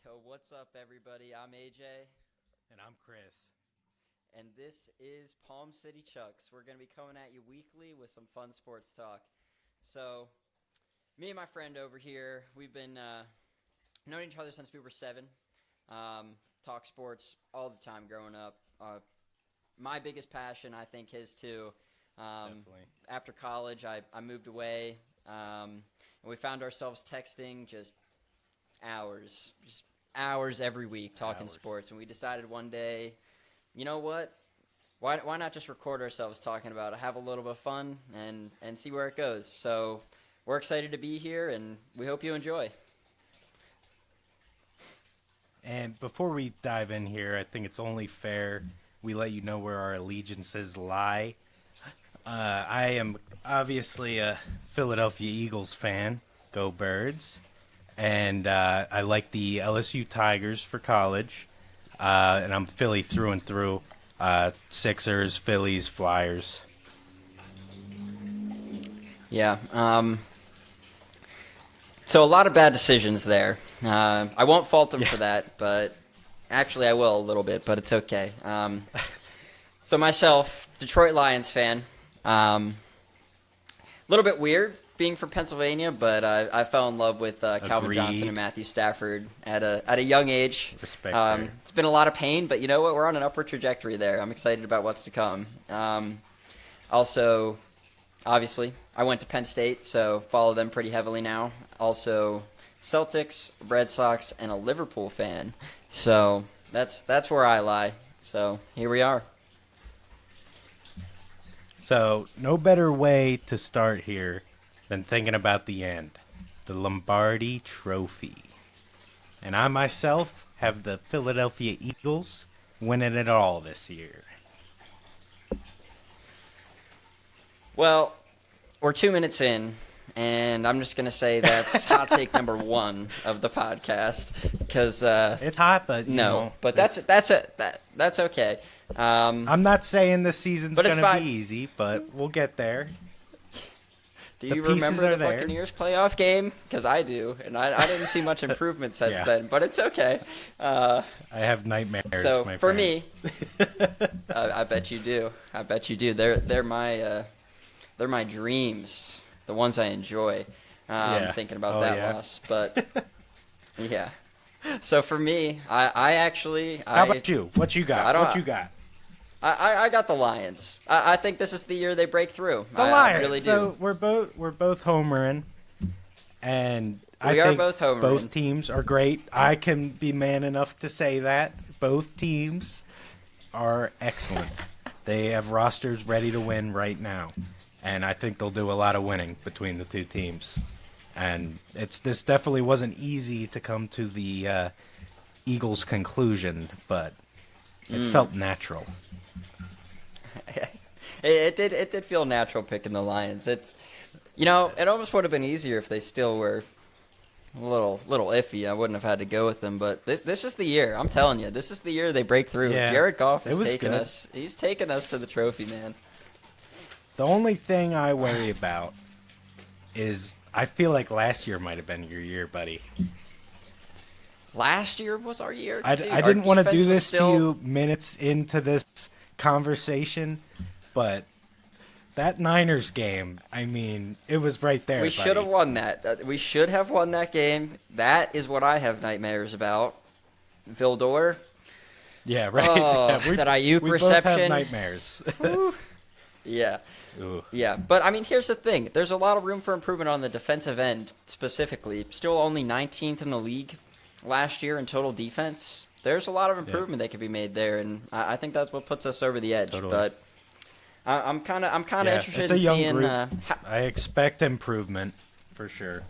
Yo, what's up, everybody? I'm AJ, And I'm Chris. and this is Palm City Chucks. We're going to be coming at you weekly with some fun sports talk. So, me and my friend over here, we've been known each other since we were 7. Talk sports all the time growing up. My biggest passion, I think, his too. Definitely. After college, I moved away, and we found ourselves texting just hours every week talking Hours. sports. And we decided one day, you know what? Why not just record ourselves talking about it, have a little bit of fun, and see where it goes. So we're excited to be here, and we hope you enjoy. And before we dive in here, I think it's only fair we let you know where our allegiances lie. I am obviously a Philadelphia Eagles fan. Go Birds. And I like the LSU Tigers for college. And I'm Philly through and through. Sixers, Phillies, Flyers. Yeah. So a lot of bad decisions there. I won't fault them for that, but actually I will a little bit, but it's okay. So myself, Detroit Lions fan. A little bit weird being from Pennsylvania, but I fell in love with Calvin Agreed. Johnson and Matthew Stafford at a young age. Respect there. It's been a lot of pain, but you know what? We're on an upward trajectory there. I'm excited about what's to come. Also, obviously, I went to Penn State, so follow them pretty heavily now. Also, Celtics, Red Sox, and a Liverpool fan. So that's where I lie. So here we are. So, no better way to start here than thinking about the end. The Lombardi Trophy. And I myself have the Philadelphia Eagles winning it all this year. Well, we're 2 minutes in, and I'm just going to say that's hot take number 1 of the podcast because It's hot, but you know, but this- that's okay. I'm not saying this season's But it's going to fine. be easy, but we'll get there. Do the you pieces remember the are there. Buccaneers playoff game? Because I do, and I didn't see much improvement since Yeah. then, but it's okay. I have nightmares. So my for friend. me, I bet you do. I bet you do. They're my dreams, the ones I enjoy. Yeah. Thinking about Oh, that yeah. loss, but yeah. So for me, I How about you? What you got? I don't- What you got? I got the Lions. I think this is the year they break through. The I Lions. really do. So we're both homering, and I We are think both homering. both teams are great. I can be man enough to say that both teams are excellent. They have rosters ready to win right now, and I think they'll do a lot of winning between the two teams. And this definitely wasn't easy to come to the Eagles' conclusion, but it felt natural. It did feel natural picking the Lions. It almost would have been easier if they still were a little iffy. I wouldn't have had to go with them, but this is the year. I'm telling you, this is the year they break through. Yeah, Jared Goff it is was taking good. us. He's taking us to the trophy, man. The only thing I worry about is I feel like last year might have been your year, buddy. Last year was our year. I Dude, our didn't want to defense do was this still- to you minutes into this conversation, but that Niners game, I mean, it was right there. We buddy. should have won that. We should have won that game. That is what I have nightmares about. Vildor. Yeah, right. Oh, Yeah, that Ayuk we both have reception. nightmares. Yeah. Ooh. Yeah, but I mean, here's the thing. There's a lot of room for improvement on the defensive end, specifically. Still only 19th in the league last year in total defense. There's a lot of improvement that could be made there, and I think that's what puts us over the edge. Totally. But I'm kind of Yeah, interested it's a in young seeing. group. I expect improvement for sure.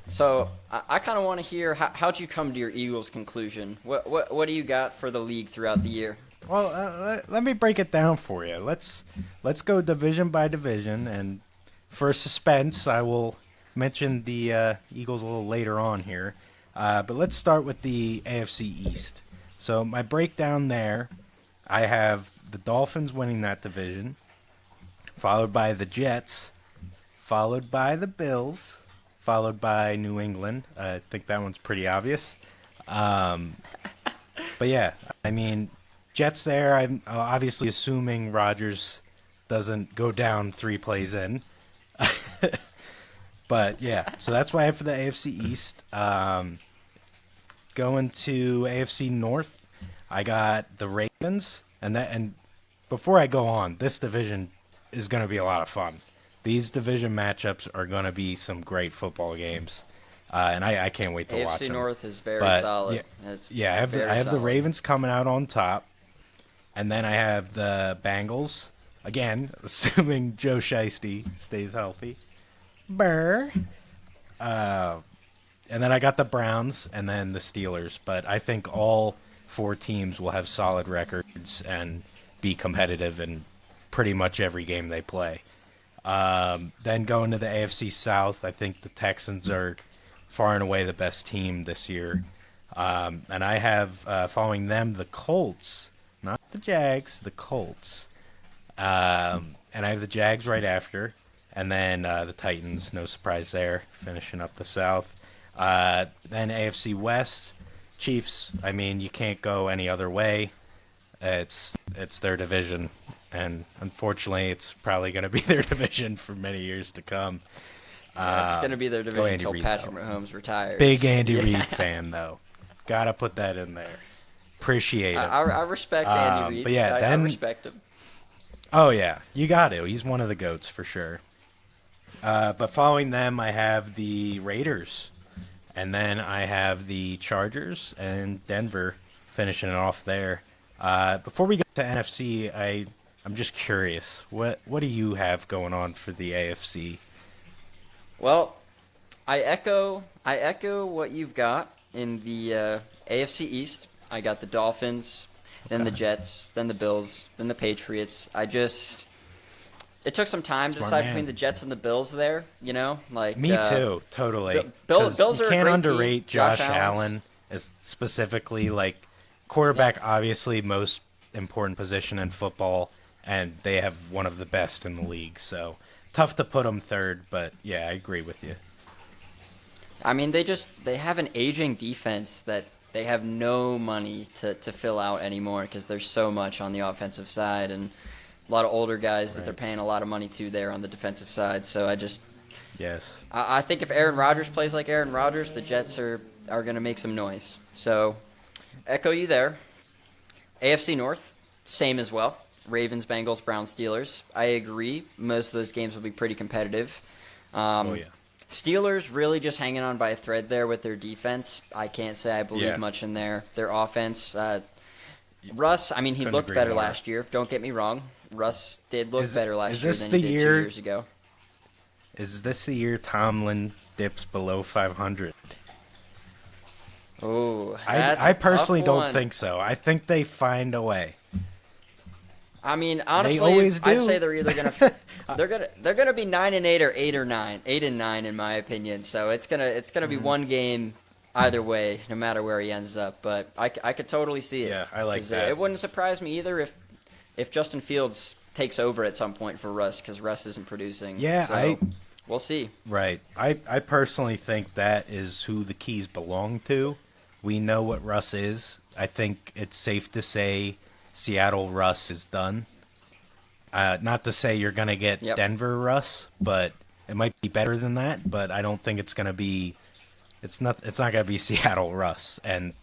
So I kind of want to hear how'd you come to your Eagles conclusion? What do you got for the league throughout the year? Well, let me break it down for you. Let's go division by division, and for suspense, I will mention the Eagles a little later on here. But let's start with the AFC East. So my breakdown there, I have the Dolphins winning that division, followed by the Jets, followed by the Bills, followed by New England. I think that one's pretty obvious. But yeah, I mean, Jets there. I'm obviously assuming Rodgers doesn't go down 3 plays in. But yeah, so that's why I have for the AFC East. Going to AFC North, I got the Ravens, and before I go on, this division is going to be a lot of fun. These division matchups are going to be some great football games, and I can't wait to watch AFC them. North is very But, solid. Yeah, I have the solid. Ravens coming out on top, and then I have the Bengals again, assuming Joe Shiesty stays healthy. Burr. And then I got the Browns and then the Steelers, but I think all 4 teams will have solid records and be competitive in pretty much every game they play. Then going to the AFC South, I think the Texans are far and away the best team this year. And I have, following them, the Colts, not the Jags, the Colts. And I have the Jags right after, and then the Titans, no surprise there, finishing up the South. Then AFC West, Chiefs. I mean, you can't go any other way. It's their division, and unfortunately, it's probably going to be their division for many years to come. Yeah, it's going to be their division Andy until Reid, Patrick though. Mahomes retires. Big Andy Yeah. Reid fan, though. Gotta put that in there. Appreciate it. I respect Andy Reid. but yeah, I then- respect him. Oh yeah, you got to. He's one of the goats for sure. But following them, I have the Raiders, and then I have the Chargers and Denver finishing it off there. Before we get to NFC, I'm just curious, what do you have going on for the AFC? Well, I echo what you've got in the AFC East. I got the Dolphins, then the Jets, then the Bills, then the Patriots. It took some time to Smart decide man. between the Jets and the Bills there, you know? Me too, totally. Bills 'Cause are you a can't great underrate team. Josh Josh Allen's- Allen as specifically like quarterback. Obviously, most important position in football, and they have one of the best in the league. So tough to put them third, but yeah, I agree with you. I mean, they have an aging defense that they have no money to fill out anymore because there's so much on the offensive side and a lot of older guys that they're Right. paying a lot of money to there on the defensive side. So Yes. I think if Aaron Rodgers plays like Aaron Rodgers, the Jets are going to make some noise. So echo you there. AFC North, same as well. Ravens, Bengals, Browns, Steelers. I agree. Most of those games will be pretty competitive. Oh yeah. Steelers really just hanging on by a thread there with their defense. I can't say I believe Yeah. much in their offense. Russ, I mean, he Couldn't looked agree better more. last year. Don't get me wrong. Russ did look better is last year this than the he did 2 year- years ago. Is this the year Tomlin dips below 500? Oh, I personally don't think so. I think they find a way. I mean, honestly, always I'd do. say they're either gonna they're gonna be 9-8 or 8-9, 8-9 in my opinion. So it's gonna be one game either way, no matter where he ends up. But I could totally see it. Yeah, I like 'Cause, that. It wouldn't surprise me either if Justin Fields takes over at some point for Russ because Russ isn't producing. Yeah, so we'll see. Right. I personally think that is who the keys belong to. We know what Russ is. I think it's safe to say Seattle Russ is done. Not to say you're going to get Yep. Denver Russ, but it might be better than that, but I don't think it's going to be it's not going to be Seattle Russ, and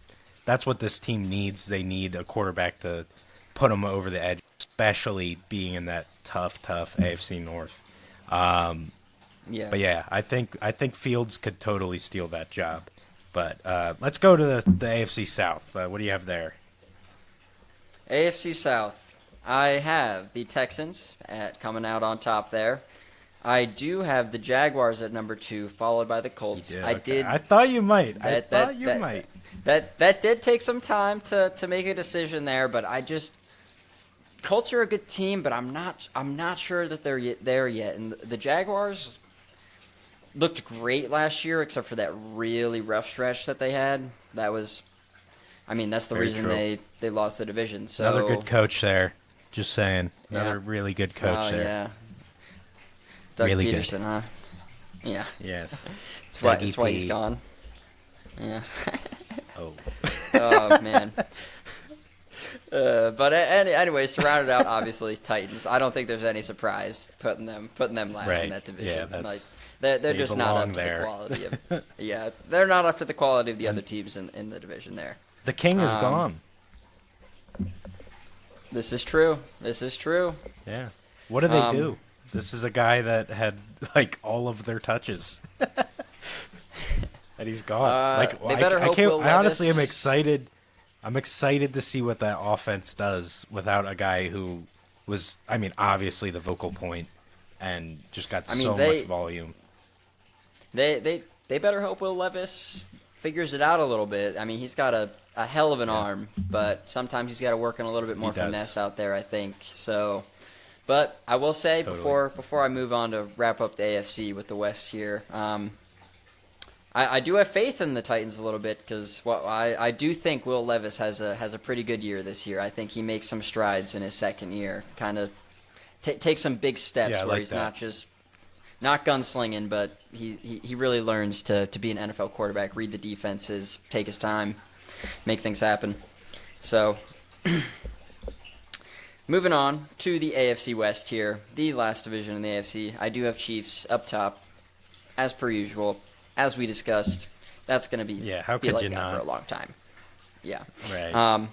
that's what this team needs. They need a quarterback to put them over the edge, especially being in that tough AFC North. Yeah. But yeah, I think Fields could totally steal that job. But let's go to the AFC South. What do you have there? AFC South. I have the Texans coming out on top there. I do have the Jaguars at number 2, followed by the Colts. Yeah, I okay. did. I thought you might. That- I thought you that- might. That did take some time to make a decision there, but Colts are a good team, but I'm not sure that they're there yet. And the Jaguars looked great last year, except for that really rough stretch that they had. That's the Very reason true. they lost the division. So Another good coach there. Just saying. Yeah. Another really good coach Oh, there. yeah. Doug Really good. Peterson, huh? Yeah. Yes. That's why Dougie he's P. gone. Yeah. Oh. Oh man. But anyways, to round it out, obviously Titans. I don't think there's any surprise putting them last Right. in that division. Yeah, that's, Like they're they just not belong up there. to the quality of. Yeah, they're not up to the quality of the other teams in the division there. The king is Um, gone. This is true. This is true. Yeah. What do they um, do? This is a guy that had like all of their touches. And he's gone. Like they better hope Will I honestly am Levis- excited. I'm excited to see what that offense does without a guy who was, I mean, obviously the vocal point and just got I mean, so much volume. They better hope Will Levis figures it out a little bit. I mean, he's got a hell of an arm, but sometimes he's got to work in a little bit more He does. finesse out there, I think. So, but I will say Totally. before I move on to wrap up the AFC with the West here, I do have faith in the Titans a little bit because I do think Will Levis has a pretty good year this year. I think he makes some strides in his second year, kind of takes some big steps Yeah, I where like he's that. not just not gunslinging, but he really learns to be an NFL quarterback, read the defenses, take his time, make things happen. So, moving on to the AFC West here, the last division in the AFC. I do have Chiefs up top, as per usual, as we discussed. That's going to be Yeah, how be could like you that not? for a long time. Yeah. Right.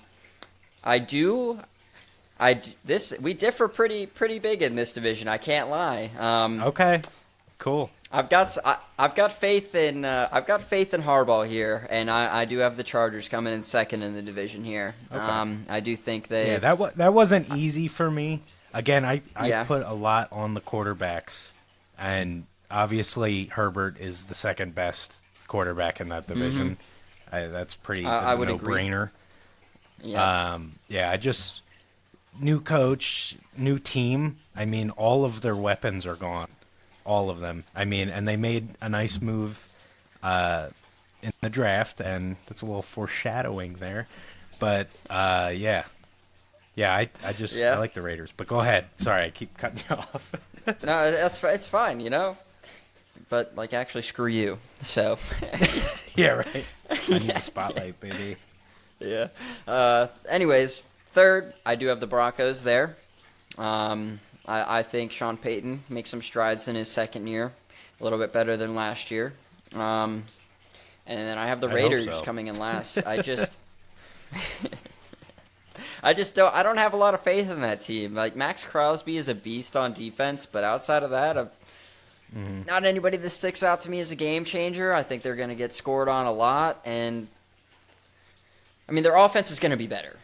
We differ pretty big in this division. I can't lie. Okay. Cool. I've got faith in Harbaugh here, and I do have the Chargers coming in second in the division here. Okay. I do think they. Yeah, that wasn't easy for me. Again, I Yeah. put a lot on the quarterbacks, and obviously Herbert is the second best quarterback in that division. That's pretty. That's I a would agree. no-brainer. Yeah. Yeah, I just new coach, new team. I mean, all of their weapons are gone, all of them. I mean, and they made a nice move in the draft, and that's a little foreshadowing there. But yeah, I just Yeah. I like the Raiders. But go ahead. Sorry, I keep cutting you off. No, it's fine, you know. But like, actually, screw you. So. Yeah, right. I need the spotlight, baby. Yeah. Anyways, third, I do have the Broncos there. I think Sean Payton makes some strides in his second year, a little bit better than last year. And then I have the I hope Raiders so. coming in last. I don't have a lot of faith in that team. Like, Max Crosby is a beast on defense, but outside of that, not anybody that sticks out to me as a game changer. I think they're going to get scored on a lot, and I mean, their offense is going to be better.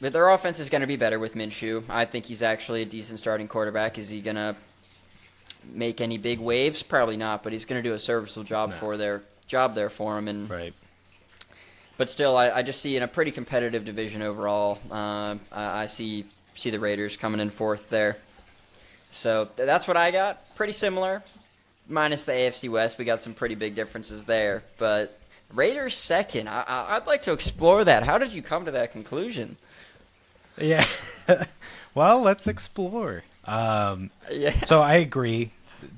But their offense is going to be better with Minshew. I think he's actually a decent starting quarterback. Is he going to make any big waves? Probably not, but he's going to do a serviceable job there for him. And Right. but still, I just see in a pretty competitive division overall. I see the Raiders coming in fourth there. So that's what I got. Pretty similar, minus the AFC West. We got some pretty big differences there. But Raiders second. I'd like to explore that. How did you come to that conclusion? Yeah. Well, let's explore. Yeah. So I agree.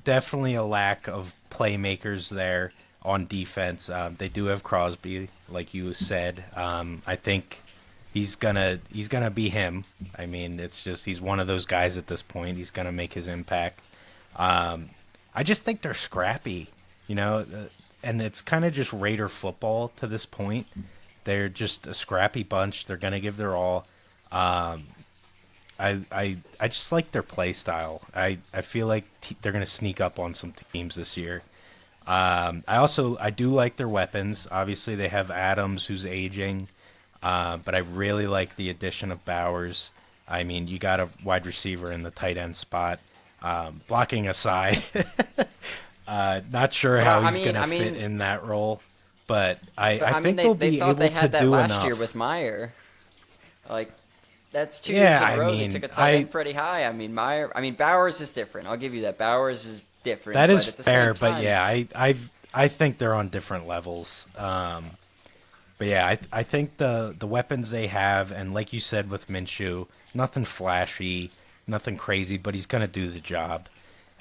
Definitely a lack of playmakers there on defense. They do have Crosby, like you said. I think he's gonna be him. I mean, it's just he's one of those guys at this point. He's gonna make his impact. I just think they're scrappy, and it's kind of just Raider football to this point. They're just a scrappy bunch. They're gonna give their all. I just like their play style. I feel like they're gonna sneak up on some teams this year. I do like their weapons. Obviously, they have Adams, who's aging, but I really like the addition of Bowers. I mean, you got a wide receiver in the tight end spot. Blocking aside, not sure how he's going to fit in that role, but I think they'll be able they had to that do last enough. year with Meyer. Like, that's 2 years in a row they took a tight end pretty high. I mean, Bowers is different. I'll give you that. Bowers is different. That but is at the fair, same time, but yeah, I think they're on different levels. But yeah, I think the weapons they have, and like you said with Minshew, nothing flashy, nothing crazy, but he's gonna do the job.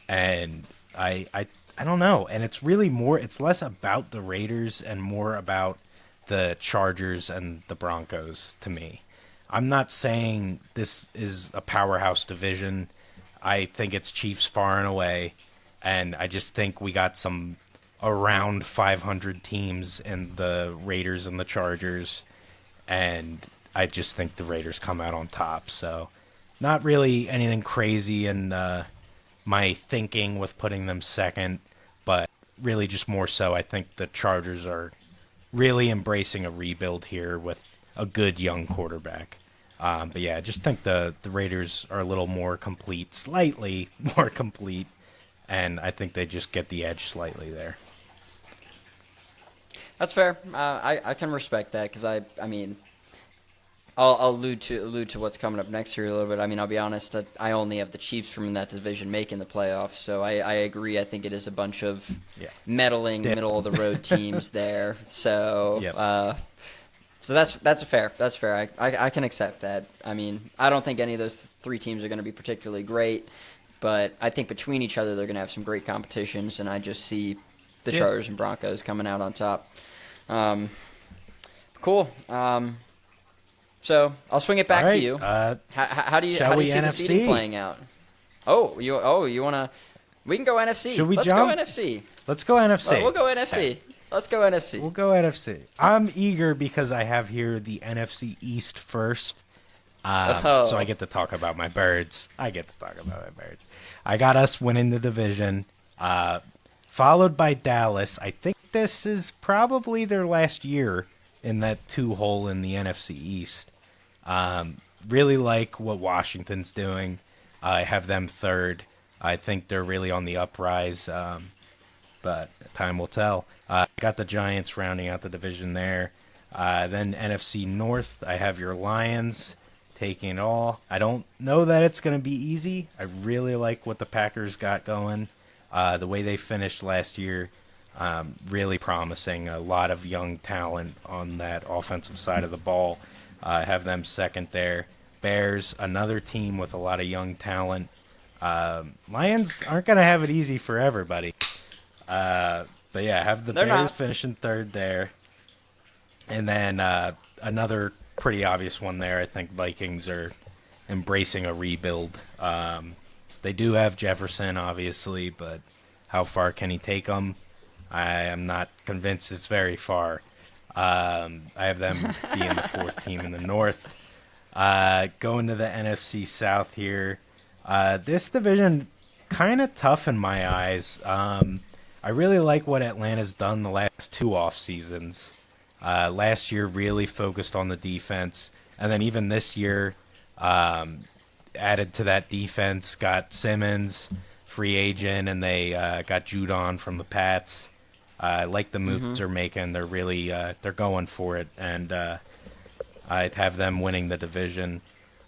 And I don't know. And it's really it's less about the Raiders and more about the Chargers and the Broncos to me. I'm not saying this is a powerhouse division. I think it's Chiefs far and away, and I just think we got some around 500 teams in the Raiders and the Chargers, and I just think the Raiders come out on top. So not really anything crazy in my thinking with putting them second, but really just more so I think the Chargers are really embracing a rebuild here with a good young quarterback. But yeah, I just think the Raiders are a little more complete, slightly more complete, and I think they just get the edge slightly there. That's fair. I can respect that because I mean, I'll allude to what's coming up next year a little bit. I mean, I'll be honest. I only have the Chiefs from that division making the playoffs, so I agree. I think it is a bunch of meddling, middle of the road teams there. So, so that's fair. That's fair. I can accept that. I mean, I don't think any of those three teams are going to be particularly great, but I think between each other they're going to have some great competitions, and I just see the Chargers and Broncos coming out on top. Cool. So I'll swing it back to you. How do you see the seeding playing out? You wanna? We can go NFC. Should we Let's jump? go NFC. Let's go NFC. We'll go NFC. Let's go NFC. We'll go NFC. I'm eager because I have here the NFC East first. So I get to talk about my birds. I got us winning the division, followed by Dallas. I think this is probably their last year in that two-hole in the NFC East. Really like what Washington's doing. I have them third. I think they're really on the uprise, but time will tell. Got the Giants rounding out the division there. Then NFC North, I have your Lions taking it all. I don't know that it's going to be easy. I really like what the Packers got going. The way they finished last year, really promising. A lot of young talent on that offensive side of the ball. I have them second there. Bears, another team with a lot of young talent. Lions aren't going to have it easy for everybody. But yeah, I have the Bears finishing third there. And then another pretty obvious one there. I think Vikings are embracing a rebuild. They do have Jefferson, obviously, but how far can he take them? I am not convinced it's very far. I have them being the fourth team in the North. Going to the NFC South here. This division kind of tough in my eyes. I really like what Atlanta's done the last two off seasons. Last year really focused on the defense, and then even this year added to that defense, got Simmons, free agent, and they got Judon from the Pats. I like the moves they're making. They're really they're going for it, and I'd have them winning the division.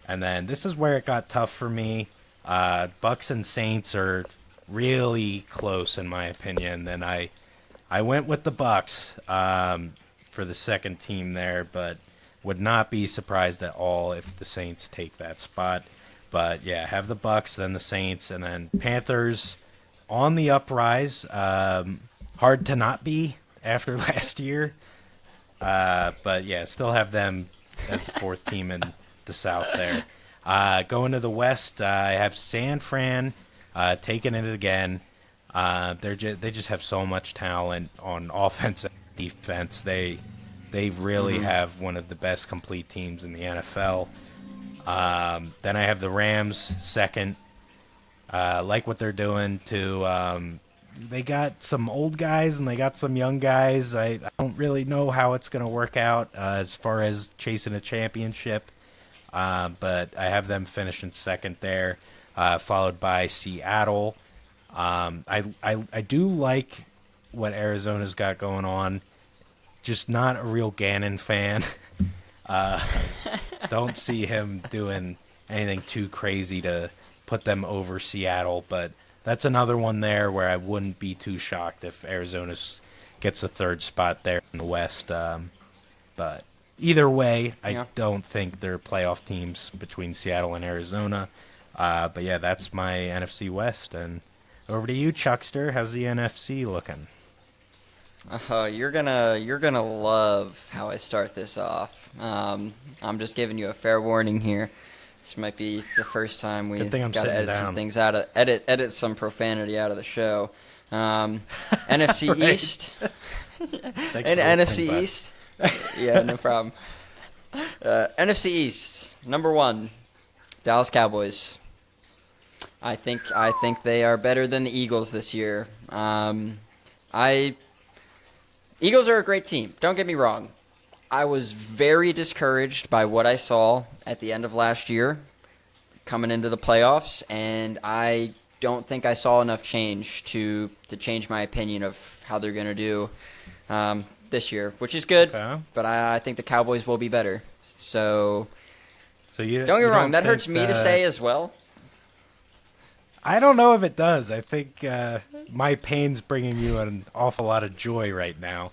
And then this is where it got tough for me. Bucks and Saints are really close in my opinion. And I went with the Bucks for the second team there, but would not be surprised at all if the Saints take that spot. But yeah, have the Bucks, then the Saints, and then Panthers on the uprise. Hard to not be after last year. But yeah, still have them as the fourth team in the South there. Going to the West, I have San Fran taking it again. They just have so much talent on offense and defense. They really have one of the best complete teams in the NFL. Then I have the Rams second. Like what they're doing to they got some old guys and they got some young guys. I don't really know how it's going to work out as far as chasing a championship. But I have them finishing second there, followed by Seattle. I do like what Arizona's got going on. Just not a real Gannon fan. Don't see him doing anything too crazy to put them over Seattle, but that's another one there where I wouldn't be too shocked if Arizona gets the third spot there in the West. But either way, I don't think they're playoff teams between Seattle and Arizona. But yeah, that's my NFC West. And over to you, Chuckster. How's the NFC looking? You're gonna love how I start this off. I'm just giving you a fair warning here. This might be the first time we Good thing I'm got to sitting edit some down. things out of edit some profanity out of the show. NFC Right. East Thanks and for NFC listening, bud. East. Yeah, no problem. NFC East, number 1, Dallas Cowboys. I think they are better than the Eagles this year. I Eagles are a great team. Don't get me wrong. I was very discouraged by what I saw at the end of last year coming into the playoffs, and I don't think I saw enough change to change my opinion of how they're going to do this year, which is good, Okay. but I think the Cowboys will be better. So So you don't get you me wrong, that think hurts me to say as well. I don't know if it does. I think my pain's bringing you an awful lot of joy right now.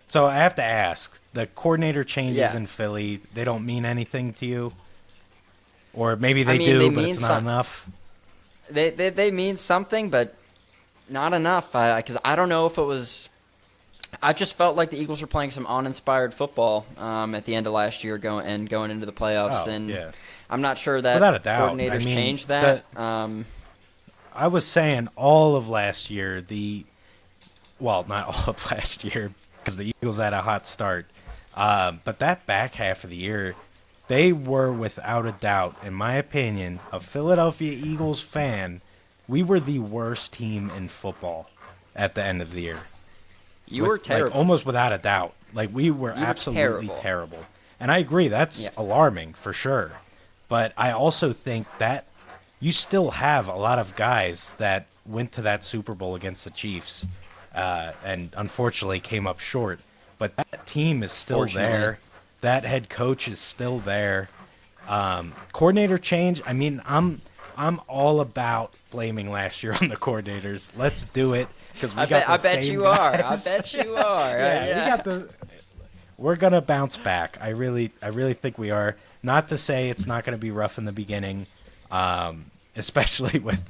So I have to ask: the coordinator changes Yeah. in Philly, they don't mean anything to you, or maybe I they mean, do, they but mean it's not some- enough. They mean something, but not enough. Because I don't know if it was. I just felt like the Eagles were playing some uninspired football at the end of last year, going into the playoffs, Oh, and yeah. I'm not sure that Without a doubt. coordinators I mean, changed that. I was saying all of last year, well, not all of last year, because the Eagles had a hot start. But that back half of the year, they were without a doubt, in my opinion, a Philadelphia Eagles fan, we were the worst team in football at the end of the year. You were terrible. Like, almost without a doubt. Like, we were You were absolutely terrible. terrible. And I agree, that's Yeah. alarming for sure. But I also think that you still have a lot of guys that went to that Super Bowl against the Chiefs and unfortunately came up short. But that team is still Fortunately. there. That head coach is still there. Coordinator change, I mean, I'm all about blaming last year on the coordinators. Let's do it. Because we got the I bet same you are. I guys. bet you are. Yeah, we're gonna bounce back. I really think we are. Not to say it's not gonna be rough in the beginning, especially with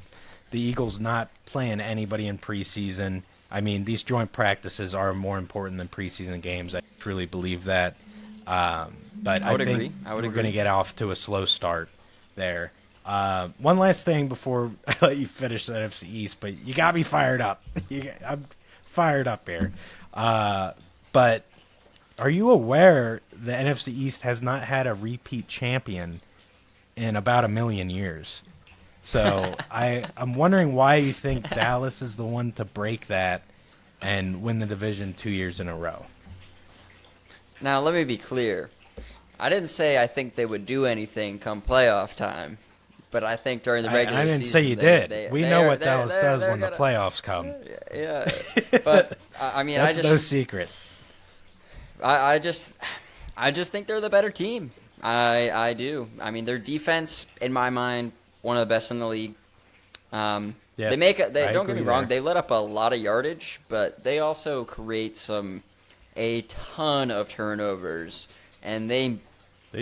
the Eagles not playing anybody in preseason. I mean, these joint practices are more important than preseason games. I truly believe that. But I would think agree. I would we're agree. gonna get off to a slow start there. One last thing before I let you finish the NFC East, but you got me fired up. I'm fired up here. But are you aware the NFC East has not had a repeat champion in about 1,000,000 years? So I'm wondering why you think Dallas is the one to break that and win the division 2 years in a row. Now, let me be clear. I didn't say I think they would do anything come playoff time, but I think during the regular I season. didn't say you did. We know what Dallas does when the playoffs come. Yeah, but I mean, That's no secret. I just think they're the better team. I do. I mean, their defense, in my mind, one of the best in the league. Yeah, They I don't get me agree wrong. there. They let up a lot of yardage, but they also create a ton of turnovers, and They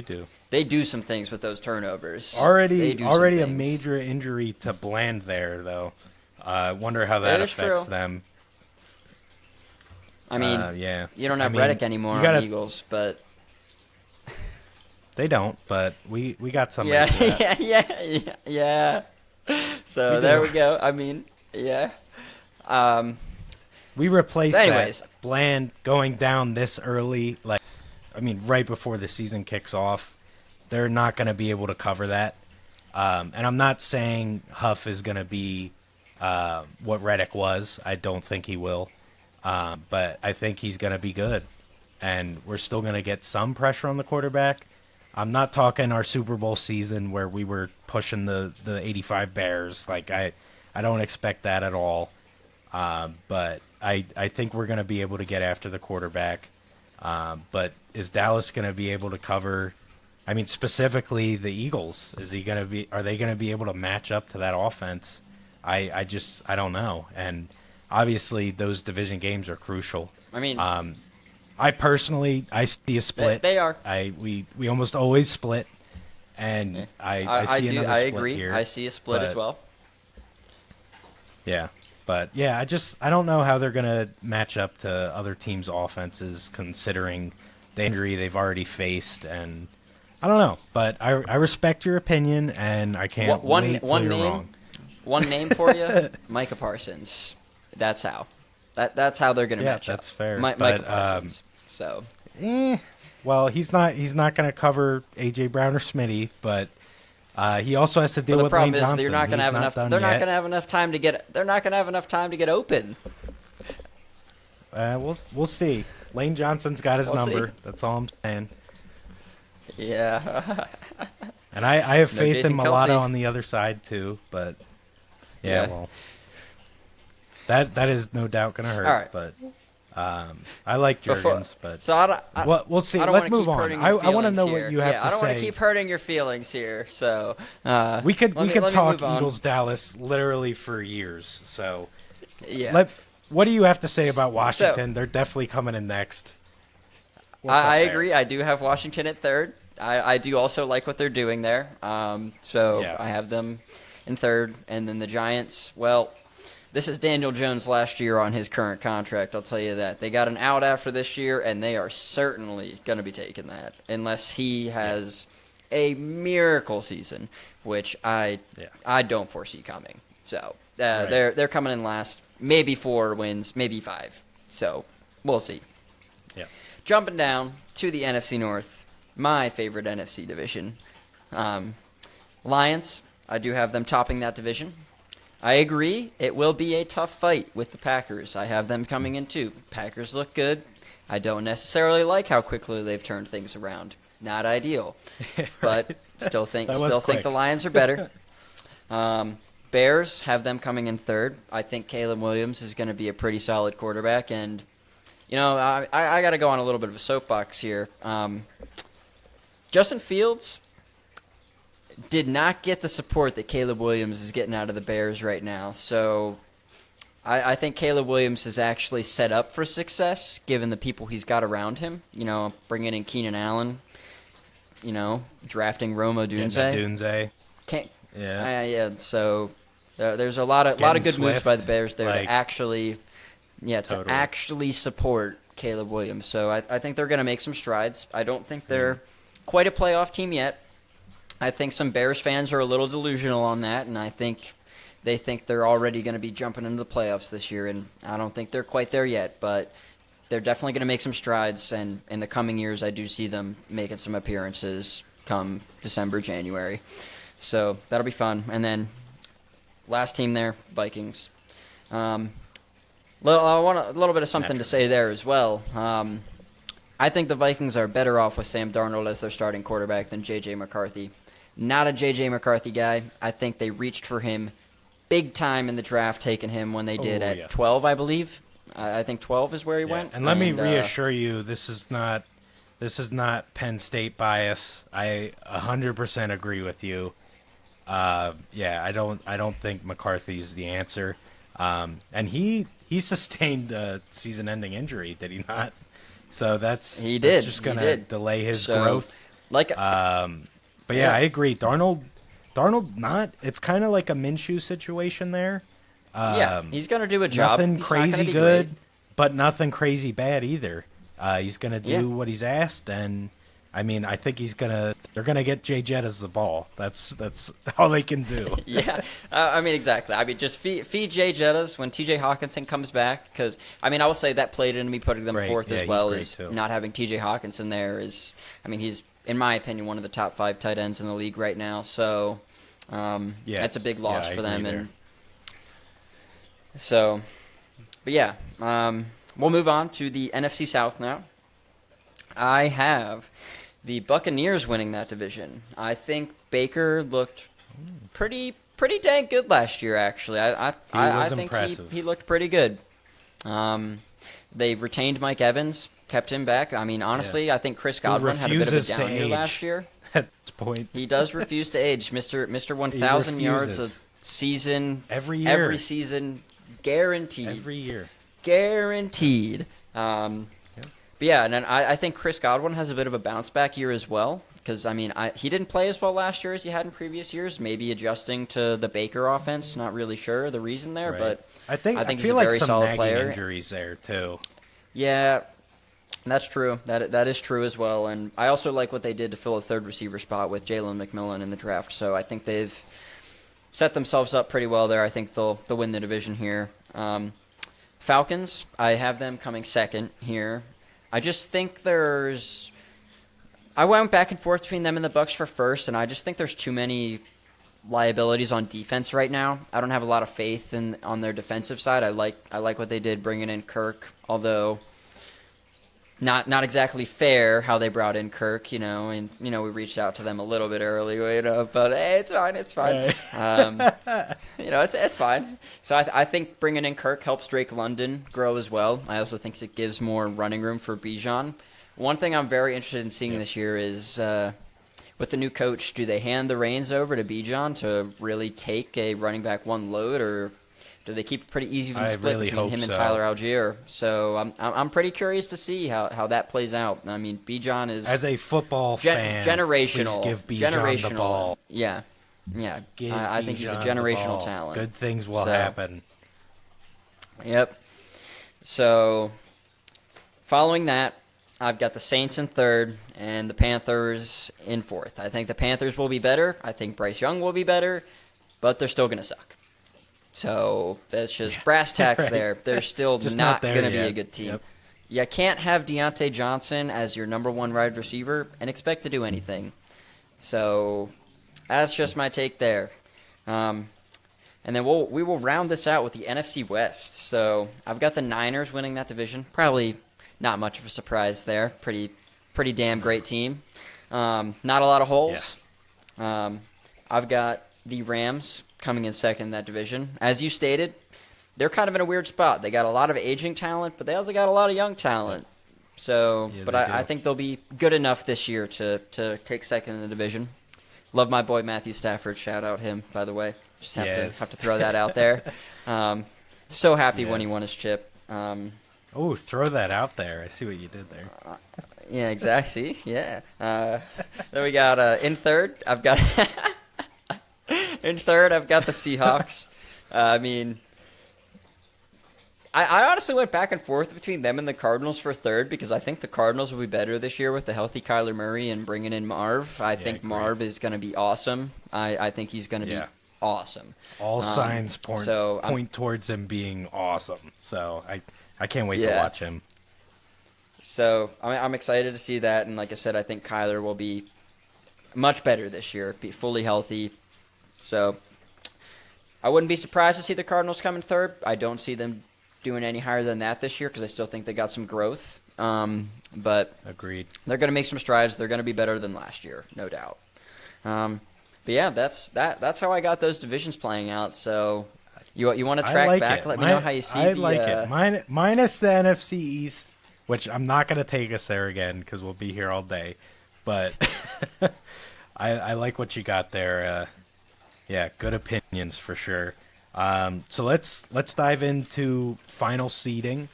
do. they do some things with those turnovers. They Already do some a things. major injury to Bland there, though. I wonder how that That is affects true. them. I mean, yeah. you don't I have mean, Reddick anymore you on gotta- the Eagles, but They don't, but we got somebody. yeah, for that. yeah. So We there do. we go. I mean, yeah. We replaced But anyways. that Bland going down this early, like, I mean, right before the season kicks off. They're not going to be able to cover that. And I'm not saying Huff is going to be what Reddick was. I don't think he will. But I think he's going to be good. And we're still going to get some pressure on the quarterback. I'm not talking our Super Bowl season where we were pushing the 85 Bears. Like, I don't expect that at all. But I think we're going to be able to get after the quarterback. But is Dallas going to be able to cover? I mean, specifically the Eagles. Are they going to be able to match up to that offense? I don't know. And obviously, those division games are crucial. I mean, I personally see a split. they are. We almost always split, and I see another I split agree. here. I see a split as but- well. Yeah, But yeah, I don't know how they're gonna match up to other teams' offenses considering the injury they've already faced, and I don't know. But I respect your opinion, and I can't wait till you're wrong. One name for you, Micah Parsons. That's how. That's how they're gonna match up. That's fair. Micah Parsons. So. Well, he's not gonna cover AJ Brown or Smitty, but. He also has to deal with Lane Johnson. The problem is they're not going to have enough. They're not going to have enough time to get. They're not going to have enough time to get open. We'll see. Lane Johnson's got his number. That's all I'm saying. Yeah. And I have faith Jason in Mulatto Kelce on the other side too, but yeah. Well, that is no doubt going to hurt. All right. But I like Jurgens, but so we'll see. I don't Let's move on. I want to know here. what you have to say. I don't want to keep hurting your feelings here. So we could talk Eagles Dallas literally for years. So yeah. What do you have to say about Washington? They're definitely coming in next. I agree. I do have Washington at third. I do also like what they're doing there. So yeah. I have them in third, and then the Giants. Well. This is Daniel Jones last year on his current contract, I'll tell you that. They got an out after this year, and they are certainly going to be taking that, unless he has a miracle season, which I don't foresee coming. So they're coming in last, maybe 4 wins, maybe 5. So we'll see. Yeah. Jumping down to the NFC North, my favorite NFC division. Lions, I do have them topping that division. I agree. It will be a tough fight with the Packers. I have them coming in too. Packers look good. I don't necessarily like how quickly they've turned things around. Not ideal, but still think the Lions are better. Bears have them coming in third. I think Caleb Williams is going to be a pretty solid quarterback, and I got to go on a little bit of a soapbox here. Justin Fields did not get the support that Caleb Williams is getting out of the Bears right now. So I think Caleb Williams is actually set up for success given the people he's got around him. Bringing in Keenan Allen, drafting Rome Odunze. So there's a lot of good moves by the Bears there to actually support Caleb Williams. So I think they're going to make some strides. I don't think they're quite a playoff team yet. I think some Bears fans are a little delusional on that, and I think they think they're already going to be jumping into the playoffs this year, and I don't think they're quite there yet, but they're definitely going to make some strides, and in the coming years I do see them making some appearances come December, January. So that'll be fun. And then last team there, Vikings. I want a little bit of something to say there as well. I think the Vikings are better off with Sam Darnold as their starting quarterback than J.J. McCarthy. Not a J.J. McCarthy guy. I think they reached for him big time in the draft, taking him when they did at 12, I believe. I think 12 is where he went. And let me reassure you, this is not Penn State bias. I 100% agree with you. I don't think McCarthy's the answer. And he sustained a season-ending injury, did he not? So that's just going to delay his growth. But yeah, I agree. Darnold, not. It's kind of like a Minshew situation there. He's going to do a job. Nothing crazy good, but nothing crazy bad either. He's going to do what he's asked, and I mean, I think they're going to get Jay Jettas the ball. That's all they can do. Exactly. I mean, just feed Jay Jettas when TJ Hawkinson comes back, because I will say that played into me putting them fourth as well as not having TJ Hawkinson there is. He's, in my opinion, one of the top 5 tight ends in the league right now. So that's a big loss for them. And so, but we'll move on to the NFC South now. I have the Buccaneers winning that division. I think Baker looked pretty dang good last year, actually. I think he looked pretty good. They retained Mike Evans, kept him back. Honestly, I think Chris Godwin had a bit of a down year last year. At this point, he does refuse to age. Mr. 1,000 yards a season every year, every season, guaranteed. Every year, guaranteed. But yeah, and then I think Chris Godwin has a bit of a bounce back year as well. because I mean, he didn't play as well last year as he had in previous years. Maybe adjusting to the Baker offense. Not really sure the reason there, Right. but I I think he's feel a like very some solid nagging player. injuries there too. Yeah, that's true. That is true as well. And I also like what they did to fill a third receiver spot with Jalen McMillan in the draft. So I think they've set themselves up pretty well there. I think they'll win the division here. Falcons, I have them coming second here. I just think I went back and forth between them and the Bucks for first, and I just think there's too many liabilities on defense right now. I don't have a lot of faith on their defensive side. I like what they did bringing in Kirk, although not exactly fair how they brought in Kirk, and we reached out to them a little bit early, but hey, it's fine. It's fine. So I think bringing in Kirk helps Drake London grow as well. I also think it gives more running room for Bijan. One thing I'm very interested in seeing this year is with the new coach, do they hand the reins over to Bijan to really take a running back one load, or do they keep a pretty even split really between hope him and so. Tyler Algier? So I'm pretty curious to see how that plays out. I mean, Bijan is As a football fan, generational. please give Bijan the ball. Yeah. Give I think he's a Bijan the generational ball. talent. Good things will So- happen. Yep. So, following that, I've got the Saints in third and the Panthers in fourth. I think the Panthers will be better. I think Bryce Young will be better, but they're still going to suck. So, that's just brass tacks Right. there. They're still Just not not there going to be yet. a good team. Yep. You can't have Deontay Johnson as your number one wide receiver and expect to do anything. So, that's just my take there. And then we will round this out with the NFC West. So I've got the Niners winning that division. Probably not much of a surprise there. Pretty damn great team. Not a lot of holes. I've got the Rams coming in second in that division. As you stated, they're kind of in a weird spot. They got a lot of aging talent, but they also got a lot of young talent. So, Yeah, but they I do. think they'll be good enough this year to take second in the division. Love my boy Matthew Stafford. Shout out him, by the way. Just Yes. have to throw that out there. So happy when he Yes. won his chip. Oh, throw that out there. I see what you did there. Yeah, exactly. See? Yeah. Then we got in third. I've got the Seahawks. I mean, I honestly went back and forth between them and the Cardinals for third because I think the Cardinals will be better this year with the healthy Kyler Murray and bringing in Marv. I think agreed. Marv is going to be awesome. I think he's going to be awesome. All signs point I'm- towards him being awesome. So I can't wait to Yeah. watch him. So I'm excited to see that, and like I said, I think Kyler will be much better this year, be fully healthy. So I wouldn't be surprised to see the Cardinals come in third. I don't see them doing any higher than that this year because I still think they got some growth. But Agreed. they're going to make some strides. They're going to be better than last year, no doubt. But yeah, that's how I got those divisions playing out. So you want to I track like back? it. Let me know how you see. I like it. Minus the NFC East, which I'm not going to take us there again because we'll be here all day. But I like what you got there. Yeah, good opinions for sure. So let's dive into final seeding.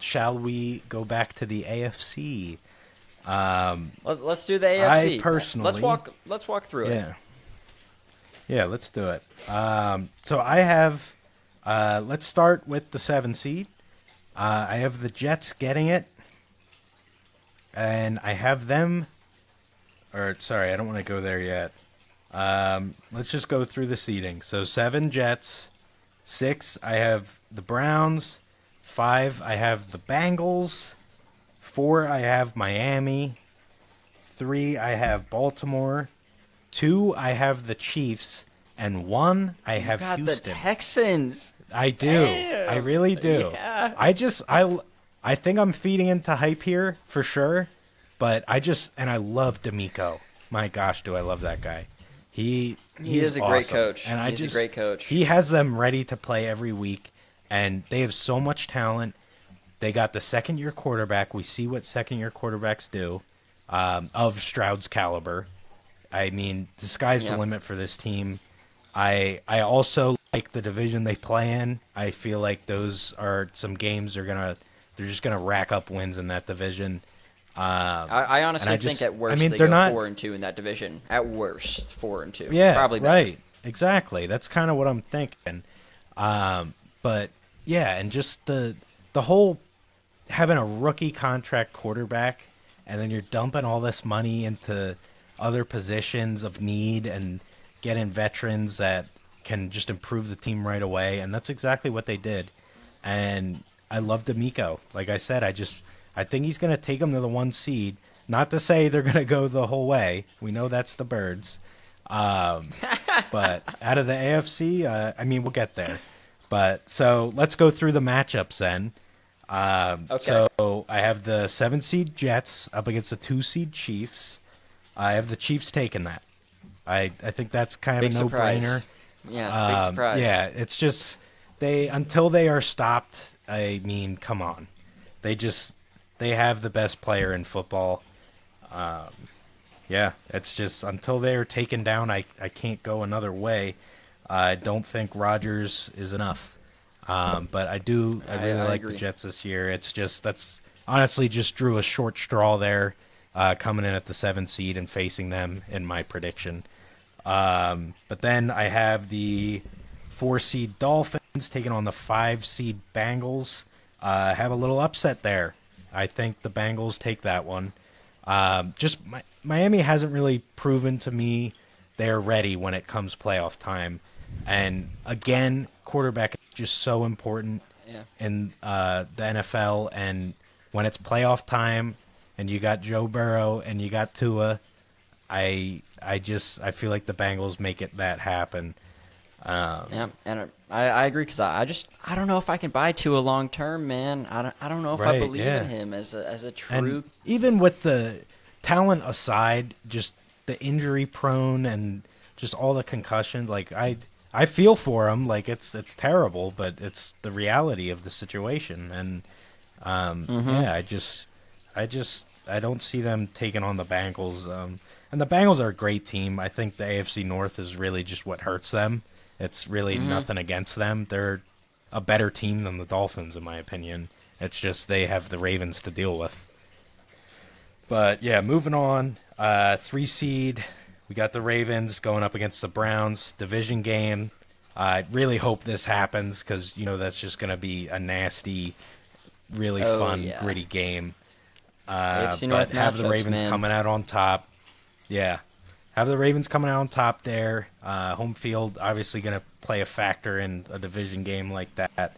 Shall we go back to the AFC? Let's do the AFC. personally- let's walk through it. Yeah, let's do it. So I have, let's start with the 7 seed. I have the Jets getting it, and I have them. Or sorry, I don't want to go there yet. Let's just go through the seeding. So 7 Jets, 6 I have the Browns, 5 I have the Bengals, 4 I have Miami, 3 I have Baltimore, 2 I have the Chiefs, and 1 I have got Houston. the Texans. I do. I Damn. really do. Yeah. I think I'm feeding into hype here for sure, but I love D'Amico. My gosh, do I love that guy. He is a great awesome. coach. And He's a great coach. He has them ready to play every week, and they have so much talent. They got the second-year quarterback. We see what second-year quarterbacks do, of Stroud's caliber. I mean, the sky's the Yeah. limit for this team. I also like the division they play in. I feel like those are some games they're just gonna rack up wins in that division. I honestly think at worst they they're go not 4-2 in that division. At worst, 4-2. Yeah, Probably better. right. Exactly. That's kind of what I'm thinking. But yeah, and just the whole having a rookie contract quarterback, and then you're dumping all this money into other positions of need and getting veterans that can just improve the team right away, and that's exactly what they did. And I love D'Amico. Like I said, I think he's going to take them to the 1 seed. Not to say they're going to go the whole way. We know that's the Birds. But out of the AFC, we'll get there. But so let's go through the matchups then. Okay. So I have the 7 seed Jets up against the 2 seed Chiefs. I have the Chiefs taking that. I think that's kind of Big a surprise. no-brainer. Yeah, big surprise. Yeah, it's just until they are stopped. I mean, come on, they have the best player in football. Yeah, it's just until they are taken down, I can't go another way. I don't think Rodgers is enough. But I really like agree. the Jets this year. It's just that's honestly just drew a short straw there, coming in at the 7th seed and facing them in my prediction. But then I have the 4 seed Dolphins taking on the 5 seed Bengals. Have a little upset there. I think the Bengals take that one. Miami hasn't really proven to me they're ready when it comes playoff time. And again, quarterback is just so important in the NFL. And when it's playoff time and you got Joe Burrow and you got Tua, I feel like the Bengals make that happen. Yeah, and I agree because I don't know if I can buy Tua long term, man. I don't know if I believe in him as a true. And even with the talent aside, just the injury prone and just all the concussions, like I feel for him. Like it's terrible, but it's the reality of the situation. And yeah, I don't see them taking on the Bengals. And the Bengals are a great team. I think the AFC North is really just what hurts them. It's really nothing against them. They're a better team than the Dolphins, in my opinion. It's just they have the Ravens to deal with. But yeah, moving on. 3 seed, we got the Ravens going up against the Browns. Division game. I really hope this happens because, that's just going to be a nasty, really fun, gritty game. AFC North but have the matchups, Ravens man. coming out on top. Yeah. Have the Ravens coming out on top there. Home field obviously going to play a factor in a division game like that.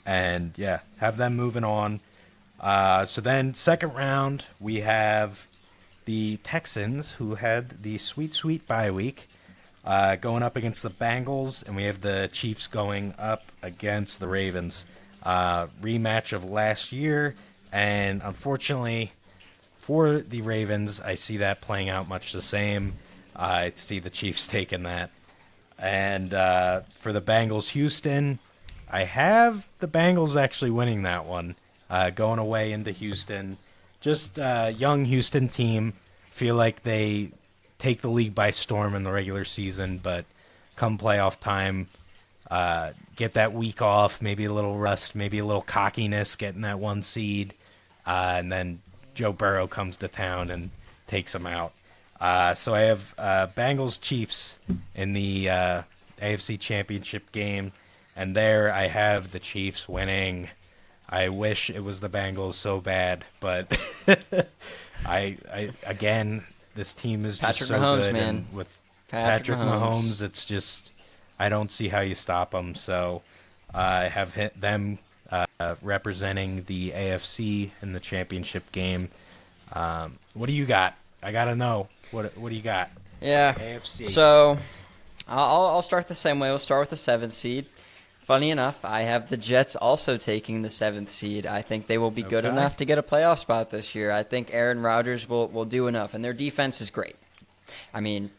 And, yeah, have them moving on. So then second round, we have the Texans, who had the sweet bye week, going up against the Bengals. And we have the Chiefs going up against the Ravens. Rematch of last year. And unfortunately for the Ravens, I see that playing out much the same. I see the Chiefs taking that. And for the Bengals, Houston, I have the Bengals actually winning that one, going away into Houston. Just a young Houston team. Feel like they take the league by storm in the regular season, but come playoff time, get that week off, maybe a little rust, maybe a little cockiness, getting that 1 seed, and then Joe Burrow comes to town and takes them out. So I have Bengals Chiefs in the AFC Championship game, and there I have the Chiefs winning. I wish it was the Bengals so bad, but I again, this team is Patrick just so Mahomes, good, man. and with Patrick Mahomes, it's just I don't see how you stop them. So I have hit them representing the AFC in the championship game. What do you got? I gotta know. What do you got? Yeah. AFC. So I'll start the same way. We'll start with the 7th seed. Funny enough, I have the Jets also taking the 7th seed. I think they will be good Okay. enough to get a playoff spot this year. I think Aaron Rodgers will do enough, and their defense is great. I mean,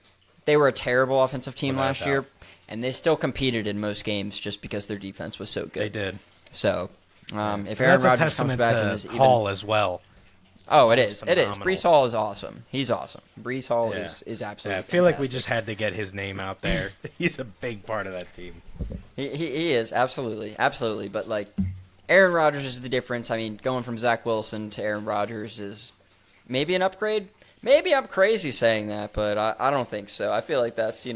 they were a terrible offensive team Without a last year, doubt. and they still competed in most games just because their defense was so good. They did. So, if And Aaron that's a Rodgers comes testament back to and is even Hall as well. Oh, it is. It is. phenomenal. Brees Hall is awesome. He's awesome. Brees Hall Yeah. is Yeah, absolutely I feel like we fantastic. just had to get his name out there. He's a big part of that team. He is, absolutely. Absolutely. But, Aaron Rodgers is the difference. I mean, going from Zach Wilson to Aaron Rodgers is maybe an upgrade. Maybe I'm crazy saying that, but I don't think so. I feel like that's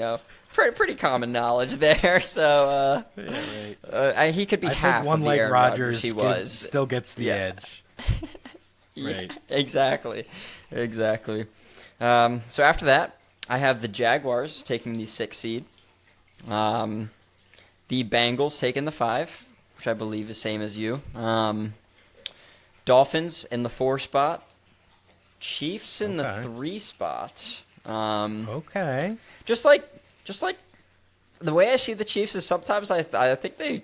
pretty common knowledge there. So Yeah, right. he could be I half think one of the like Aaron Rodgers he was. still gets the Yeah. edge. Yeah, Right. exactly. So after that, I have the Jaguars taking the 6th seed. The Bengals taking the 5, which I believe is same as you. Dolphins in the 4 spot. Chiefs in the Okay. 3 spot. Okay. Just like the way I see the Chiefs is sometimes I think they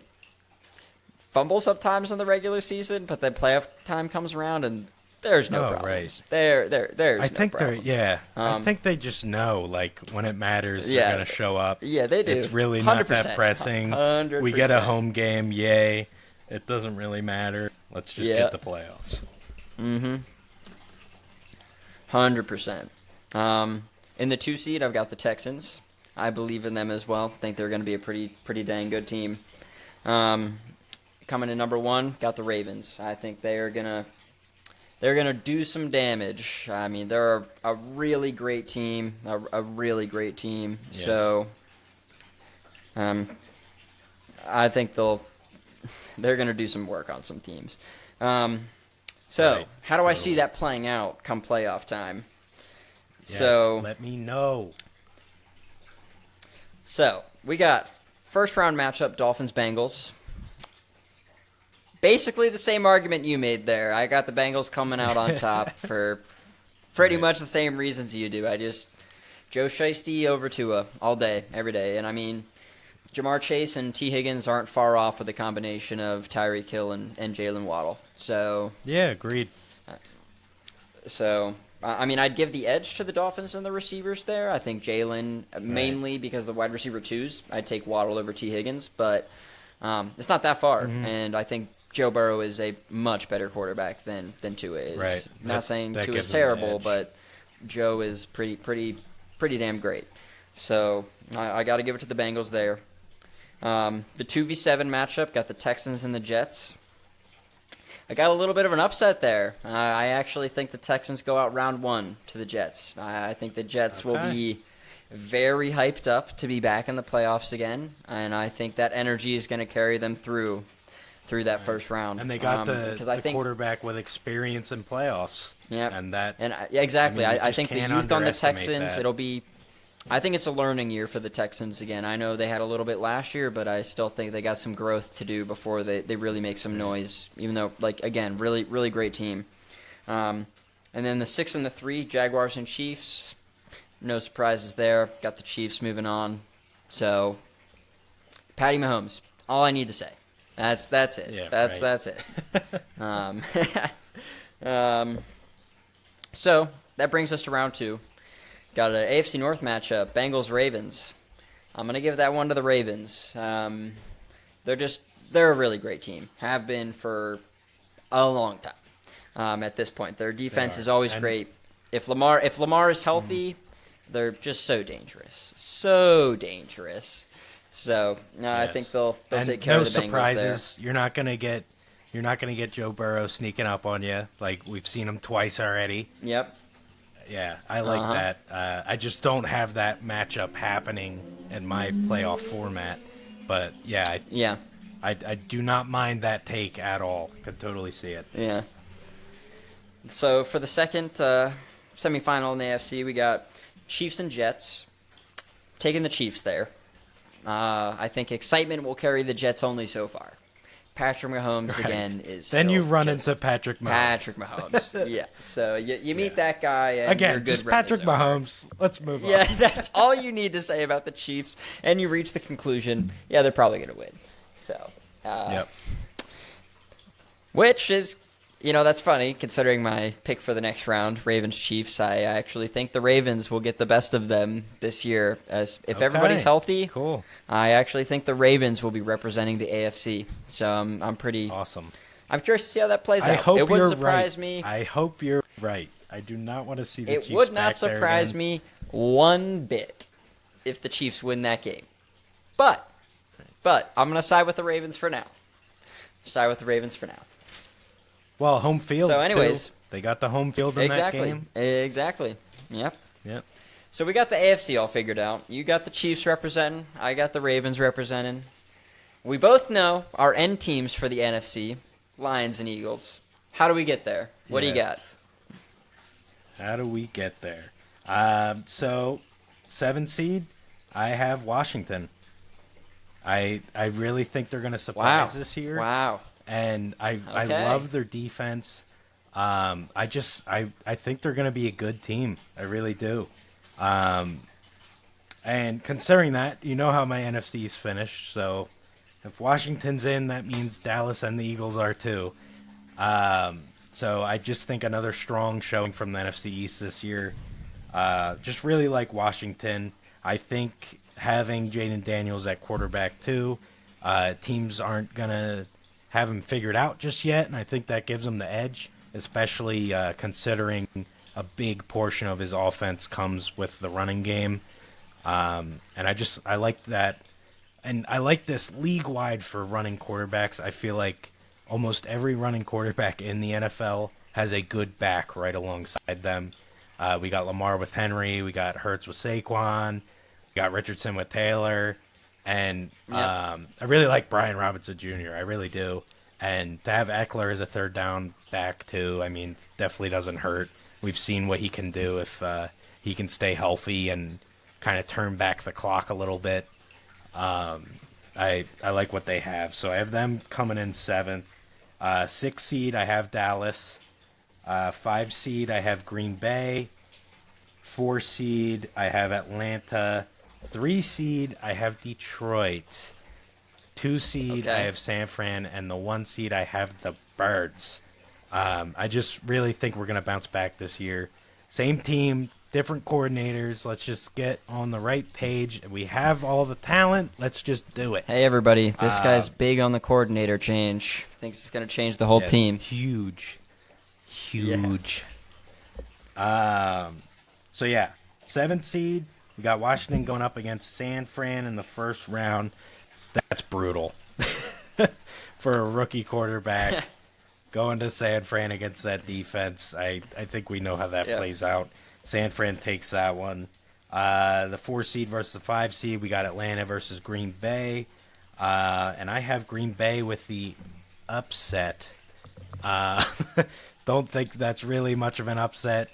fumble sometimes in the regular season, but then playoff time comes around and there's no Oh, problems. right. There's I no think problems. I Um, think they just know, like, when it matters, Yeah. they're going to show up. Yeah, they do. It's really not 100%. that pressing. 100%. We get a home game, yay. It doesn't really matter. Let's just Yeah. get the playoffs. 100%. In the 2 seed, I've got the Texans. I believe in them as well. Think they're going to be a pretty dang good team. Coming in number 1, got the Ravens. I think they're gonna do some damage. I mean, they're a really great team. A really great team. Yes. So, I think they're gonna do some work on some teams. So, Right, how do I see totally. that playing out come playoff time? Yes, So, let me know. we got first round matchup Dolphins Bengals. Basically the same argument you made there. I got the Bengals coming out on top for pretty Right. much the same reasons you do. I just Joe Shiesty over Tua all day, every day. And I mean, Jamar Chase and T. Higgins aren't far off with a combination of Tyreek Hill and Jalen Waddle. So Yeah, agreed. I mean, I'd give the edge to the Dolphins and the receivers there. I think Jalen, mainly because the wide receiver 2s, I'd take Waddle over T. Higgins, but it's not that far. Mhm. And I think Joe Burrow is a much better quarterback than Tua is. Right. Not That- saying that Tua is gives him the terrible, edge. but Joe is pretty damn great. So I got to give it to the Bengals there. The 2v7 matchup got the Texans and the Jets. I got a little bit of an upset there. I actually think the Texans go out round 1 to the Jets. I think the Jets will Okay. be very hyped up to be back in the playoffs again, and I think that energy is going to carry them through that first round. And they got because I the think quarterback with experience in playoffs. yeah, And that yeah, exactly. I mean, you I just think the can't youth on the underestimate Texans, that. it'll be. I think it's a learning year for the Texans again. I know they had a little bit last year, but I still think they got some growth to do before they really make some noise. Even though, like, again, really great team. And then the 6 and the 3, Jaguars and Chiefs. No surprises there. Got the Chiefs moving on. So, Patty Mahomes. All I need to say. That's it. Yeah, That's right. it. So that brings us to round 2. Got an AFC North matchup, Bengals Ravens. I'm gonna give that one to the Ravens. They're a really great team. Have been for a long time. At this point, their defense are. is always And- great. If Lamar is healthy, they're just so dangerous, so dangerous. So I think Yes. they'll and take care no of the Bengals surprises. You're not gonna get Joe Burrow sneaking up on you like we've seen him twice already. there. Yep. Yeah, I like Uh-huh. that. I just don't have that matchup happening in my playoff format. But yeah, Yeah. I do not mind that take at all. Could totally see it. Yeah. So for the second semifinal in the AFC, we got Chiefs and Jets. Taking the Chiefs there. I think excitement will carry the Jets only so far. Patrick Mahomes Right. again is. Then still you run just into Patrick Mahomes. Patrick Mahomes. Yeah. So you meet Yeah. that guy and your Again, good just run is Patrick over. Mahomes. Let's move on. Yeah, that's all you need to say about the Chiefs, and you reach the conclusion, yeah, they're probably going to win. So, Yep. which is, that's funny considering my pick for the next round, Ravens Chiefs. I actually think the Ravens will get the best of them this year. As if everybody's Okay. healthy, Cool. I actually think the Ravens will be representing the AFC. So I'm pretty. Awesome. I'm curious to see how that plays I out. hope It wouldn't you're surprise right. me. I hope you're right. I do not want to see the It Chiefs would not back there surprise again. me one bit if the Chiefs win that game. But I'm going to side with the Ravens for now. Side with the Ravens for now. Well, home field. So anyways, They got the home field in that game. Exactly. Yep. Yep. So we got the AFC all figured out. You got the Chiefs representing. I got the Ravens representing. We both know our end teams for the NFC, Lions and Eagles. How do we get there? What do you got? How do we get there? So, 7 seed, I have Washington. I really think they're going to surprise this year. Wow. And I love their defense. I think they're going to be a good team. I really do. And considering that, you know how my NFC is finished. So if Washington's in, that means Dallas and the Eagles are too. So I just think another strong showing from the NFC East this year. Just really like Washington. I think having Jaden Daniels at quarterback too, teams aren't going to have him figured out just yet, and I think that gives them the edge, especially considering a big portion of his offense comes with the running game. And I like that. And I like this league-wide for running quarterbacks. I feel like almost every running quarterback in the NFL has a good back right alongside them. We got Lamar with Henry. We got Hurts with Saquon. We got Richardson with Taylor. And I really like Brian Robinson Jr. I really do. And to have Eckler as a third down back, too, I mean, definitely doesn't hurt. We've seen what he can do if he can stay healthy and kind of turn back the clock a little bit. I like what they have. So I have them coming in 7th. 6 seed, I have Dallas. 5 seed, I have Green Bay. 4 seed, I have Atlanta. 3 seed, I have Detroit. 2 seed, I have San Fran. And the 1 seed, I have the Birds. I just really think we're going to bounce back this year. Same team, different coordinators. Let's just get on the right page. We have all the talent. Let's just do it. Hey, everybody. This guy's big on the coordinator change. Thinks it's going to change the whole team. Huge. Yeah. So, yeah, 7th seed. We got Washington going up against San Fran in the first round. That's brutal for a rookie quarterback. Going to San Fran against that defense, I think we know how that plays out. San Fran takes that one. The 4 seed versus the 5 seed, we got Atlanta versus Green Bay. And I have Green Bay with the upset. Don't think that's really much of an upset.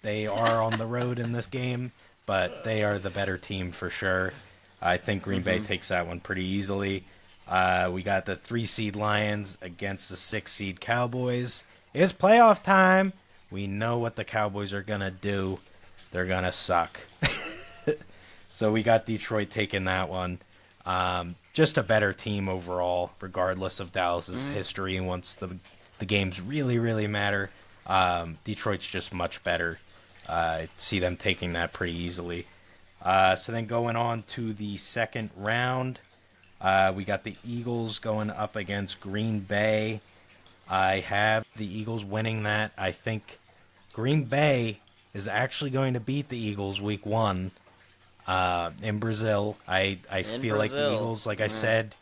They are on the road in this game, but they are the better team for sure. I think Green Bay takes that one pretty easily. We got the 3 seed Lions against the 6 seed Cowboys. It's playoff time. We know what the Cowboys are going to do. They're going to suck. So we got Detroit taking that one. Just a better team overall, regardless of Dallas's history. And once the games really, really matter, Detroit's just much better. I see them taking that pretty easily. So then going on to the second round, we got the Eagles going up against Green Bay. I have the Eagles winning that. I think Green Bay is actually going to beat the Eagles week 1 in Brazil. I feel like the Eagles, like I said,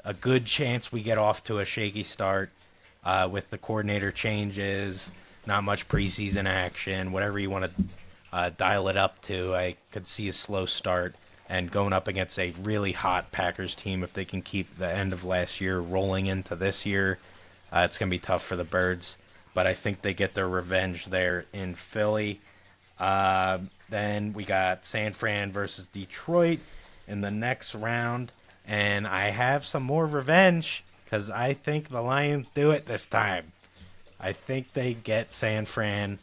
a good chance we get off to a shaky start with the coordinator changes, not much preseason action, whatever you want to dial it up to. I could see a slow start. And going up against a really hot Packers team, if they can keep the end of last year rolling into this year, it's going to be tough for the Birds. But I think they get their revenge there in Philly. Then we got San Fran versus Detroit in the next round. And I have some more revenge because I think the Lions do it this time. I think they get San Fran.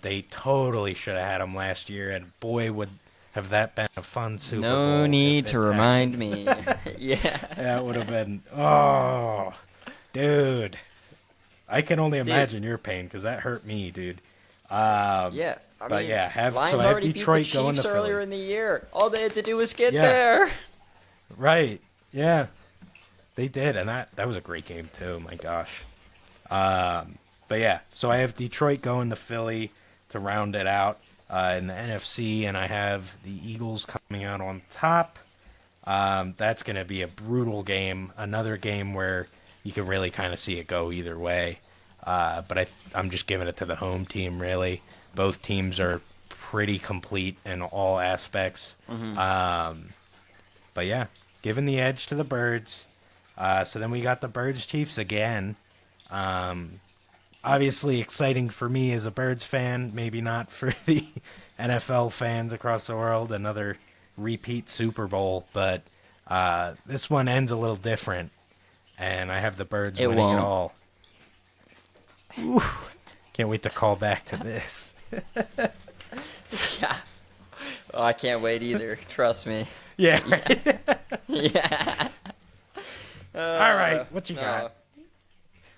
They totally should have had them last year. And boy, would have that been a fun Super Bowl. No need to remind me. Yeah. That would have been, oh, dude. I can only imagine your pain because that hurt me, dude. Yeah. But yeah, Lions I have already Detroit beat the going Chiefs to earlier Philly. in the year. All they had to do was get there. Right. Yeah. They did, and that was a great game too. My gosh. But yeah, so I have Detroit going to Philly to round it out in the NFC, and I have the Eagles coming out on top. That's going to be a brutal game. Another game where you can really kind of see it go either way. but I'm just giving it to the home team, really. Both teams are pretty complete in all aspects. But yeah, giving the edge to the Birds. So then we got the Birds Chiefs again. Obviously exciting for me as a Birds fan, maybe not for the NFL fans across the world. Another repeat Super Bowl, but this one ends a little different, and I have the Birds winning won't. it all. Ooh, can't wait to call back to this. Yeah. Oh, I can't wait either. Trust me. Yeah. Yeah. All right, what you got?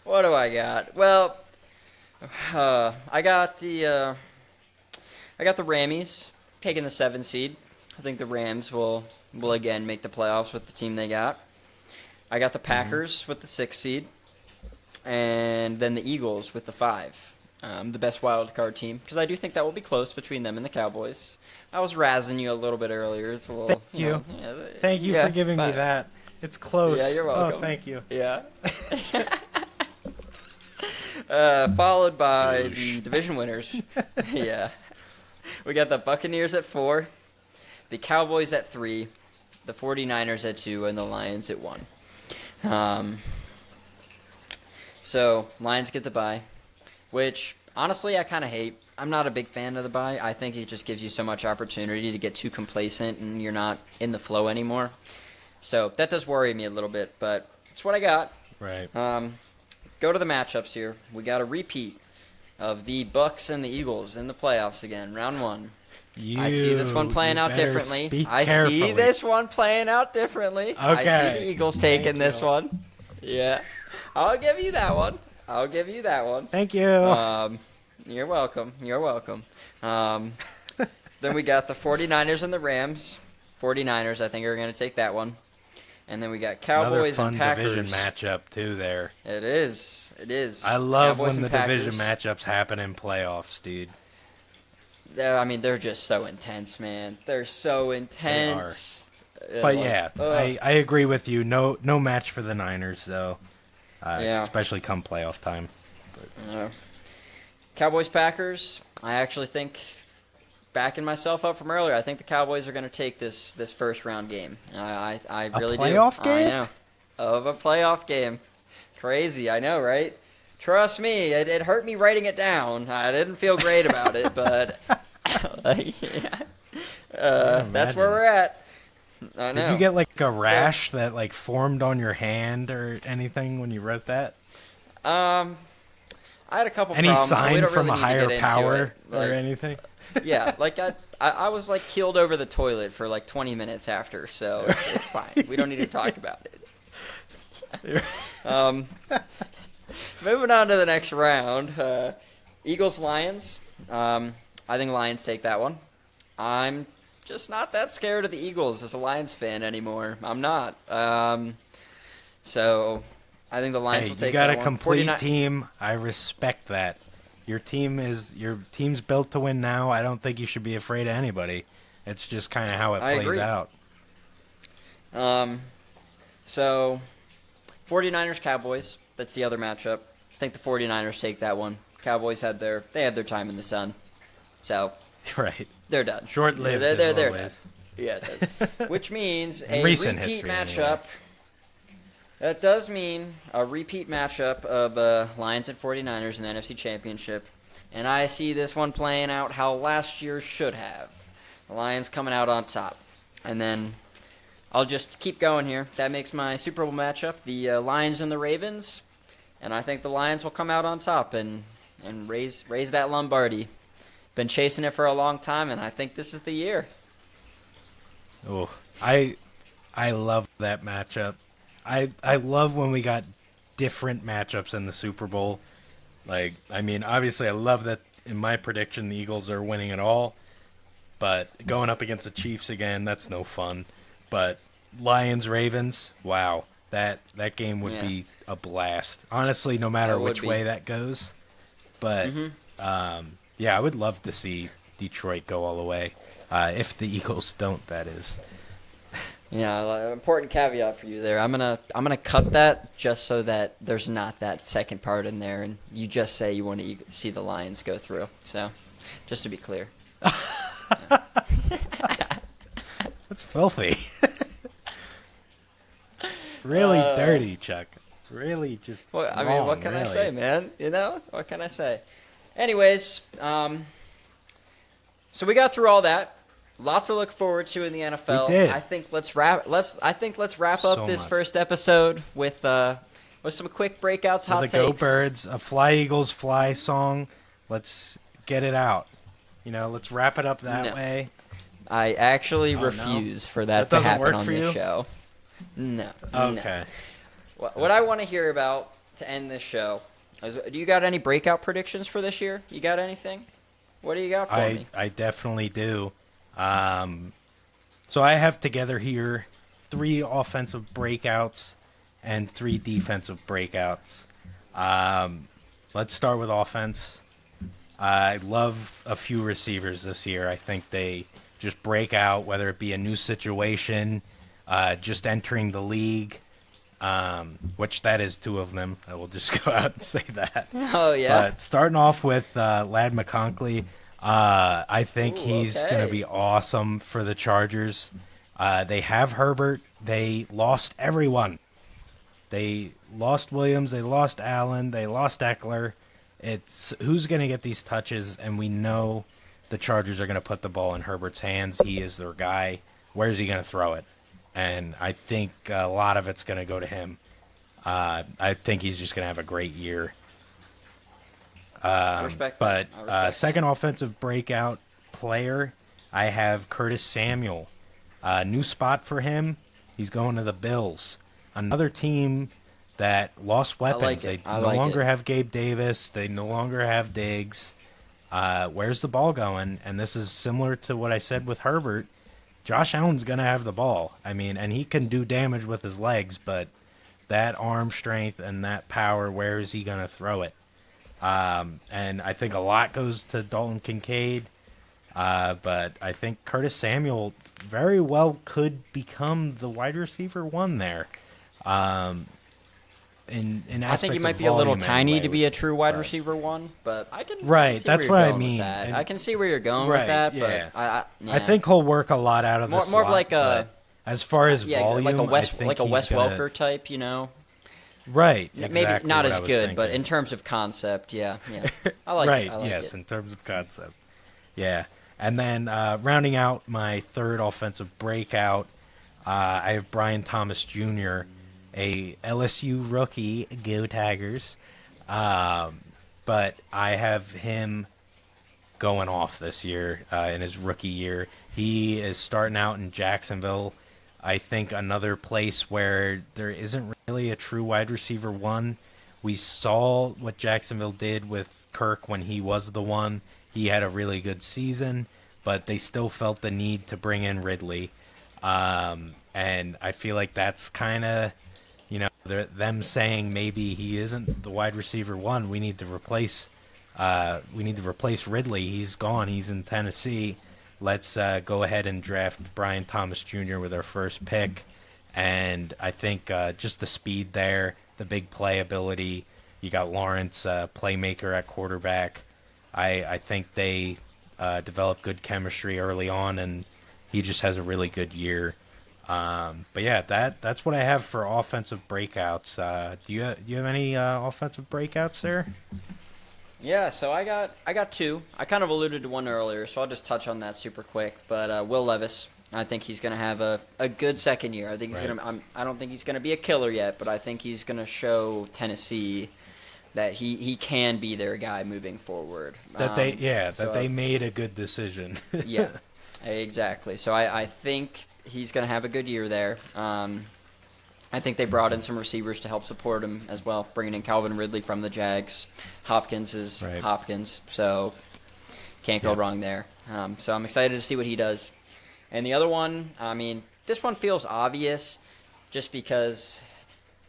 What do I got? Well, I got the Rammies taking the 7 seed. I think the Rams will again make the playoffs with the team they got. I got the Packers with the 6 seed, and then the Eagles with the 5. The best wild card team, because I do think that will be close between them and the Cowboys. I was razzing you a little bit earlier. It's a little. Thank you. Thank you for giving me that. It's close. Yeah, you're welcome. Oh, thank you. Yeah. Followed by the division winners. Yeah. We got the Buccaneers at 4, the Cowboys at 3, the 49ers at 2, and the Lions at 1. So, Lions get the bye, which, honestly, I kind of hate. I'm not a big fan of the bye. I think it just gives you so much opportunity to get too complacent and you're not in the flow anymore. So, that does worry me a little bit, but it's what I got. Right. Go to the matchups here. We got a repeat of the Bucks and the Eagles in the playoffs again, round 1. I see this one playing out differently. See this one playing out differently. Okay. I see the Eagles taking this one. Yeah. I'll give you that one. Thank you. You're welcome. Then we got the 49ers and the Rams. 49ers, I think, are going to take that one. And then we got Cowboys Another and fun Packers. division matchup, too, there. It is. I love Cowboys when the and Packers. division matchups happen in playoffs, dude. I mean, they're just so intense, man. They're so intense. But yeah, I agree with you. No match for the Niners, though. Yeah. Especially come playoff time. Cowboys Packers. I actually think, backing myself up from earlier, I think the Cowboys are going to take this first round game. I really do. Playoff game? I know. Of a playoff game. Crazy, I know, right? Trust me, it hurt me writing it down. I didn't feel great about it, but that's where we're at. I know. Did you get like a rash that like formed on your hand or anything when you wrote that? I had a couple Any problems. sign We don't from really a need to higher get into power it. Like, or anything? yeah, like I was like keeled over the toilet for like 20 minutes after, so it's fine. We don't need to talk about it. Moving on to the next round, Eagles Lions. I think Lions take that one. I'm just not that scared of the Eagles as a Lions fan anymore. I'm not. So I think the Lions will take that one. You got a complete 49 team. I respect that. Your team's built to win now. I don't think you should be afraid of anybody. It's just kind of how it plays agree. out. So 49ers Cowboys. That's the other matchup. I think the 49ers take that one. Cowboys had their time in the sun. So Right. they're done. Short-lived They're as done. always. Yeah, which means In a recent repeat history, matchup. anyway. That does mean a repeat matchup of Lions and 49ers in the NFC Championship. And I see this one playing out how last year should have. The Lions coming out on top. And then I'll just keep going here. That makes my Super Bowl matchup the Lions and the Ravens. And I think the Lions will come out on top and raise that Lombardi. Been chasing it for a long time, and I think this is the year. Oh, I love that matchup. I love when we got different matchups in the Super Bowl. Like, I mean, obviously I love that in my prediction the Eagles are winning it all. But going up against the Chiefs again, that's no fun. But Lions Ravens, wow. That game would be a blast. Honestly, no matter which way that goes. But yeah, I would love to see Detroit go all the way. If the Eagles don't, that is. Yeah, important caveat for you there. I'm gonna cut that just so that there's not that second part in there, and you just say you want to see the Lions go through. So, just to be clear. That's filthy. Really dirty, Chuck. Really just. Well, I wrong, mean, what can I really. say, man? You know, what can I say? Anyways, so we got through all that. Lots to look forward to in the NFL. We did. I think let's wrap up So this much. first episode with some quick breakouts, hot The takes. Go Birds, a Fly Eagles Fly song. Let's get it out. You know, let's wrap it up that No. way. I actually Oh, no? refuse for That that, to doesn't happen work on for this you? show. No. Okay. No. What I want to hear about to end this show is, do you got any breakout predictions for this year? You got anything? What do you got for me? I definitely do. So I have together here 3 offensive breakouts and 3 defensive breakouts. Let's start with offense. I love a few receivers this year. I think they just break out, whether it be a new situation, just entering the league, which that is 2 of them. I will just go out and say that. Oh yeah. But starting off with Lad McConkey, I think Ooh, he's okay. going to be awesome for the Chargers. They have Herbert. They lost everyone. They lost Williams. They lost Allen. They lost Eckler. It's who's going to get these touches, and we know the Chargers are going to put the ball in Herbert's hands. He is their guy. Where's he going to throw it? And I think a lot of it's going to go to him. I think he's just going to have a great year. Respect that. But I respect that. second offensive breakout player, I have Curtis Samuel. New spot for him. He's going to the Bills. Another team that lost weapons. it. They I no like longer it. have Gabe Davis. They no longer have Diggs. Where's the ball going? And this is similar to what I said with Herbert. Josh Allen's going to have the ball. I mean, and he can do damage with his legs, but that arm strength and that power, where is he going to throw it? And I think a lot goes to Dalton Kincaid. But I think Curtis Samuel very well could become the wide receiver 1 there. In I think he aspects might of be a little volume tiny anyway, to be a true wide but- receiver 1, but I can Right, see that's where what you're I going with mean, that. and- I can see where you're going Right, with that, yeah. but I yeah. think he'll work a lot out of the more of slot, like a but as far as yeah, volume, like a Wes I think like a he's Wes gonna- Welker type, you know. Right, Maybe exactly not what as I was good, but thinking. in terms of concept, yeah. I like right, it. I like yes, it. in terms of concept. Yeah. And then rounding out my third offensive breakout, I have Brian Thomas Jr., a LSU rookie, go Tigers. But I have him going off this year in his rookie year. He is starting out in Jacksonville. I think another place where there isn't really a true wide receiver 1. We saw what Jacksonville did with Kirk when he was the one. He had a really good season, but they still felt the need to bring in Ridley. And I feel like that's kind of, them saying maybe he isn't the wide receiver 1. We need to replace Ridley. He's gone. He's in Tennessee. Let's go ahead and draft Brian Thomas Jr. with our first pick. And I think just the speed there, the big playability. You got Lawrence, playmaker at quarterback. I think they develop good chemistry early on, and he just has a really good year. But yeah, that's what I have for offensive breakouts. Do you have any offensive breakouts there? Yeah, so I got 2. I kind of alluded to one earlier, so I'll just touch on that super quick. But Will Levis, I think he's going to have a good second year. I think he's Right. going to. I don't think he's going to be a killer yet, but I think he's going to show Tennessee that he can be their guy moving forward. That so- they made a good decision. Yeah, exactly. So I think he's going to have a good year there. I think they brought in some receivers to help support him as well, bringing in Calvin Ridley from the Jags. Hopkins is Right. Hopkins, so can't go Yep. wrong there. So I'm excited to see what he does. And the other one, I mean, this one feels obvious just because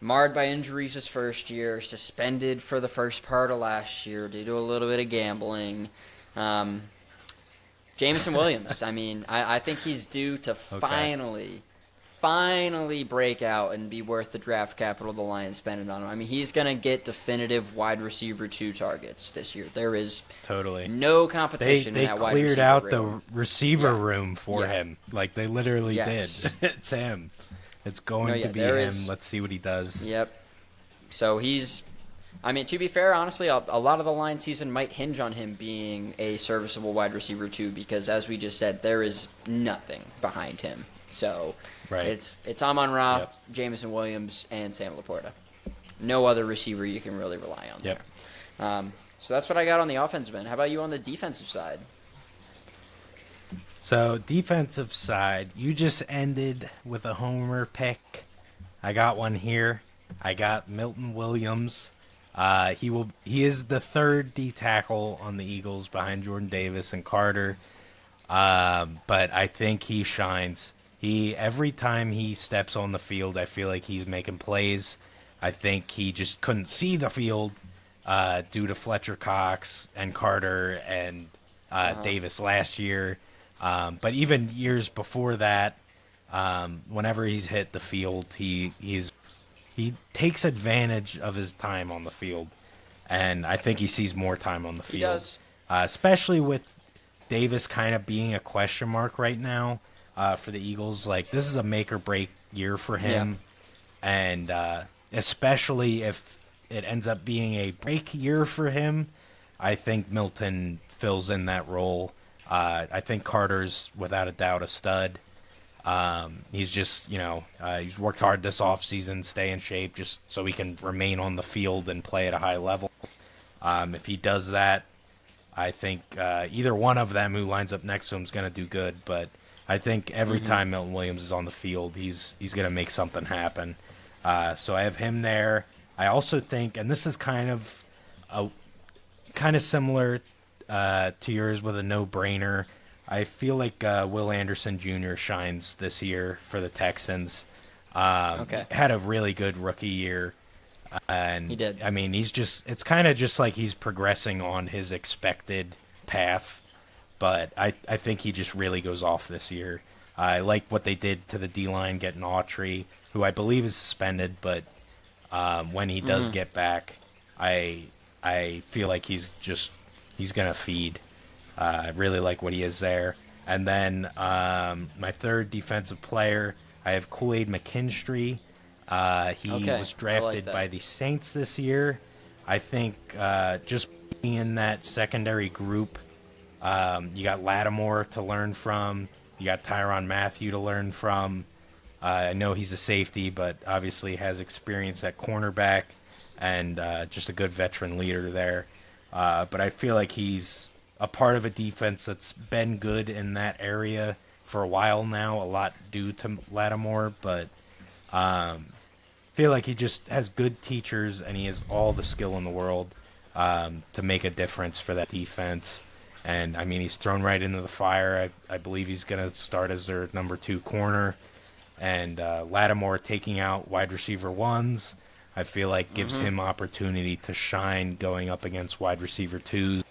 marred by injuries his first year, suspended for the first part of last year due to a little bit of gambling. Jameson Williams, I mean, I think he's due to Okay. finally break out and be worth the draft capital the Lions spending on him. I mean, he's going to get definitive wide receiver 2 targets this year. There is Totally. no competition They in that wide cleared receiver out room. the receiver Yeah. room for Yeah. him. Like, they literally Yes. did. It's him. It's going No, to yeah, be there him. is- Let's see what he does. Yep. So I mean, to be fair, honestly, a lot of the Lions season might hinge on him being a serviceable wide receiver 2 because, as we just said, there is nothing behind him. So Right. it's Amon-Ra, Yep. Jameson Williams, and Sam Laporta. No other receiver you can really rely on Yep. there. So that's what I got on the offensive end. How about you on the defensive side? So, defensive side, you just ended with a homer pick. I got one here. I got Milton Williams. He is the third D tackle on the Eagles behind Jordan Davis and Carter. But I think he shines. Every time he steps on the field, I feel like he's making plays. I think he just couldn't see the field due to Fletcher Cox and Carter and Davis last year. But even years before that, whenever he's hit the field, he takes advantage of his time on the field, and I think he sees more time on the field. He does. Especially with Davis kind of being a question mark right now for the Eagles. Like, this is a make or break year for him, and especially if it ends up being a break year for him, I think Milton fills in that role. I think Carter's without a doubt a stud. He's just, he's worked hard this offseason, stay in shape, just so he can remain on the field and play at a high level. If he does that, I think either one of them who lines up next to him is going to do good. But I think every time Milton Williams is on the field, he's going to make something happen. So I have him there. I also think, and this is kind of similar to yours with a no-brainer. I feel like Will Anderson Jr. shines this year for the Texans. Okay. Had a really good rookie year. And He did. I mean, it's kind of just like he's progressing on his expected path. But I think he just really goes off this year. I like what they did to the D-line, getting Autry, who I believe is suspended. But when he does get back, I feel like he's going to feed. I really like what he is there. And then my third defensive player, I have Kool-Aid McKinstry. He was drafted that. by the Saints this year. I think just being in that secondary group, you got Lattimore to learn from. You got Tyrann Mathieu to learn from. I know he's a safety, but obviously has experience at cornerback and just a good veteran leader there. But I feel like he's a part of a defense that's been good in that area for a while now, a lot due to Lattimore, but feel like he just has good teachers and he has all the skill in the world to make a difference for that defense. And, I mean, he's thrown right into the fire. I believe he's going to start as their number 2 corner. And Lattimore taking out wide receiver 1s, I feel like gives him opportunity to shine going up against wide receiver 2s.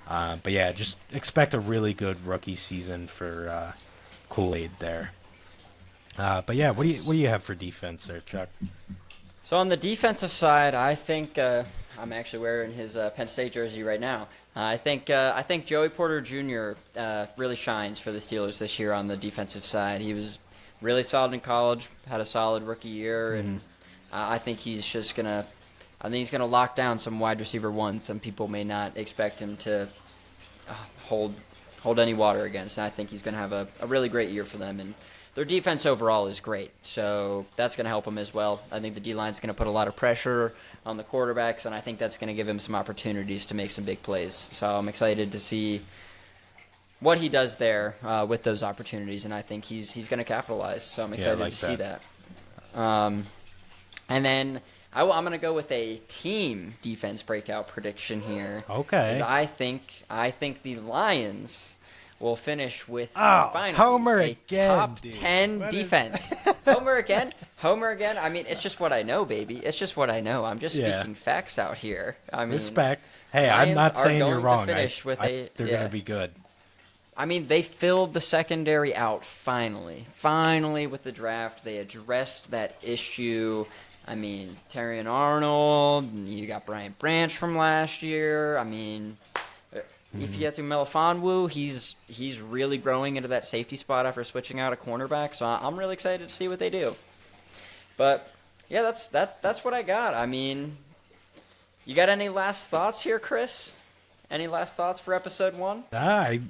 But yeah, just expect a really good rookie season for Kool-Aid there. But yeah, what do you have for defense there, Chuck? So on the defensive side, I think I'm actually wearing his Penn State jersey right now. I think Joey Porter Jr. Really shines for the Steelers this year on the defensive side. He was really solid in college, had a solid rookie year, and I think he's gonna lock down some wide receiver 1s. Some people may not expect him to hold any water against. And I think he's gonna have a really great year for them, and their defense overall is great. So that's gonna help him as well. I think the D-line's gonna put a lot of pressure on the quarterbacks, and I think that's gonna give him some opportunities to make some big plays. So I'm excited to see what he does there with those opportunities, and I think he's going to capitalize. So I'm excited to see that. And then I'm going to go with a team defense breakout prediction here. Okay. 'Cause I think the Lions will finish with finally Homer a again, top dude. 10 defense. Homer again? Homer again? I mean, it's just what I know, baby. It's just what I know. I'm just speaking facts out here. I mean, Respect. Hey, I'm Lions not are saying you're going to wrong. finish with they're going to be good. I mean, they filled the secondary out finally with the draft. They addressed that issue. I mean, Terrion Arnold, you got Brian Branch from last year. I mean, Ifeatu Melifonwu, he's really growing into that safety spot after switching out a cornerback. So I'm really excited to see what they do. But yeah, that's what I got. I mean, you got any last thoughts here, Chris? Any last thoughts for episode 1? I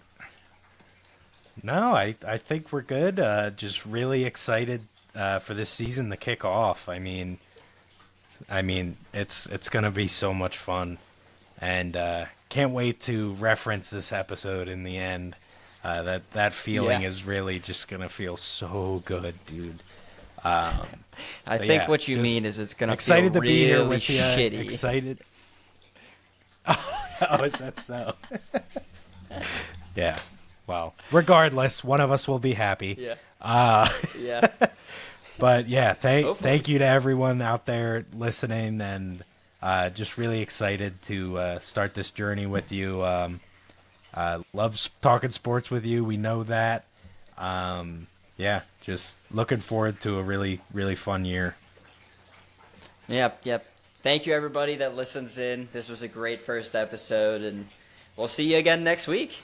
think we're good. Just really excited for this season to kick off. I mean, it's gonna be so much fun, and can't wait to reference this episode in the end. That feeling is really just gonna feel so good, dude. I think what you mean is it's gonna excited feel to be here really with you. shitty. Excited. Oh, is that so? Yeah. Well, regardless, one of us will be happy. Yeah. Yeah. But yeah, Hopefully. thank you to everyone out there listening, and just really excited to start this journey with you. Love talking sports with you. We know that. Yeah, just looking forward to a really, really fun year. Yep. Thank you, everybody that listens in. This was a great first episode, and we'll see you again next week.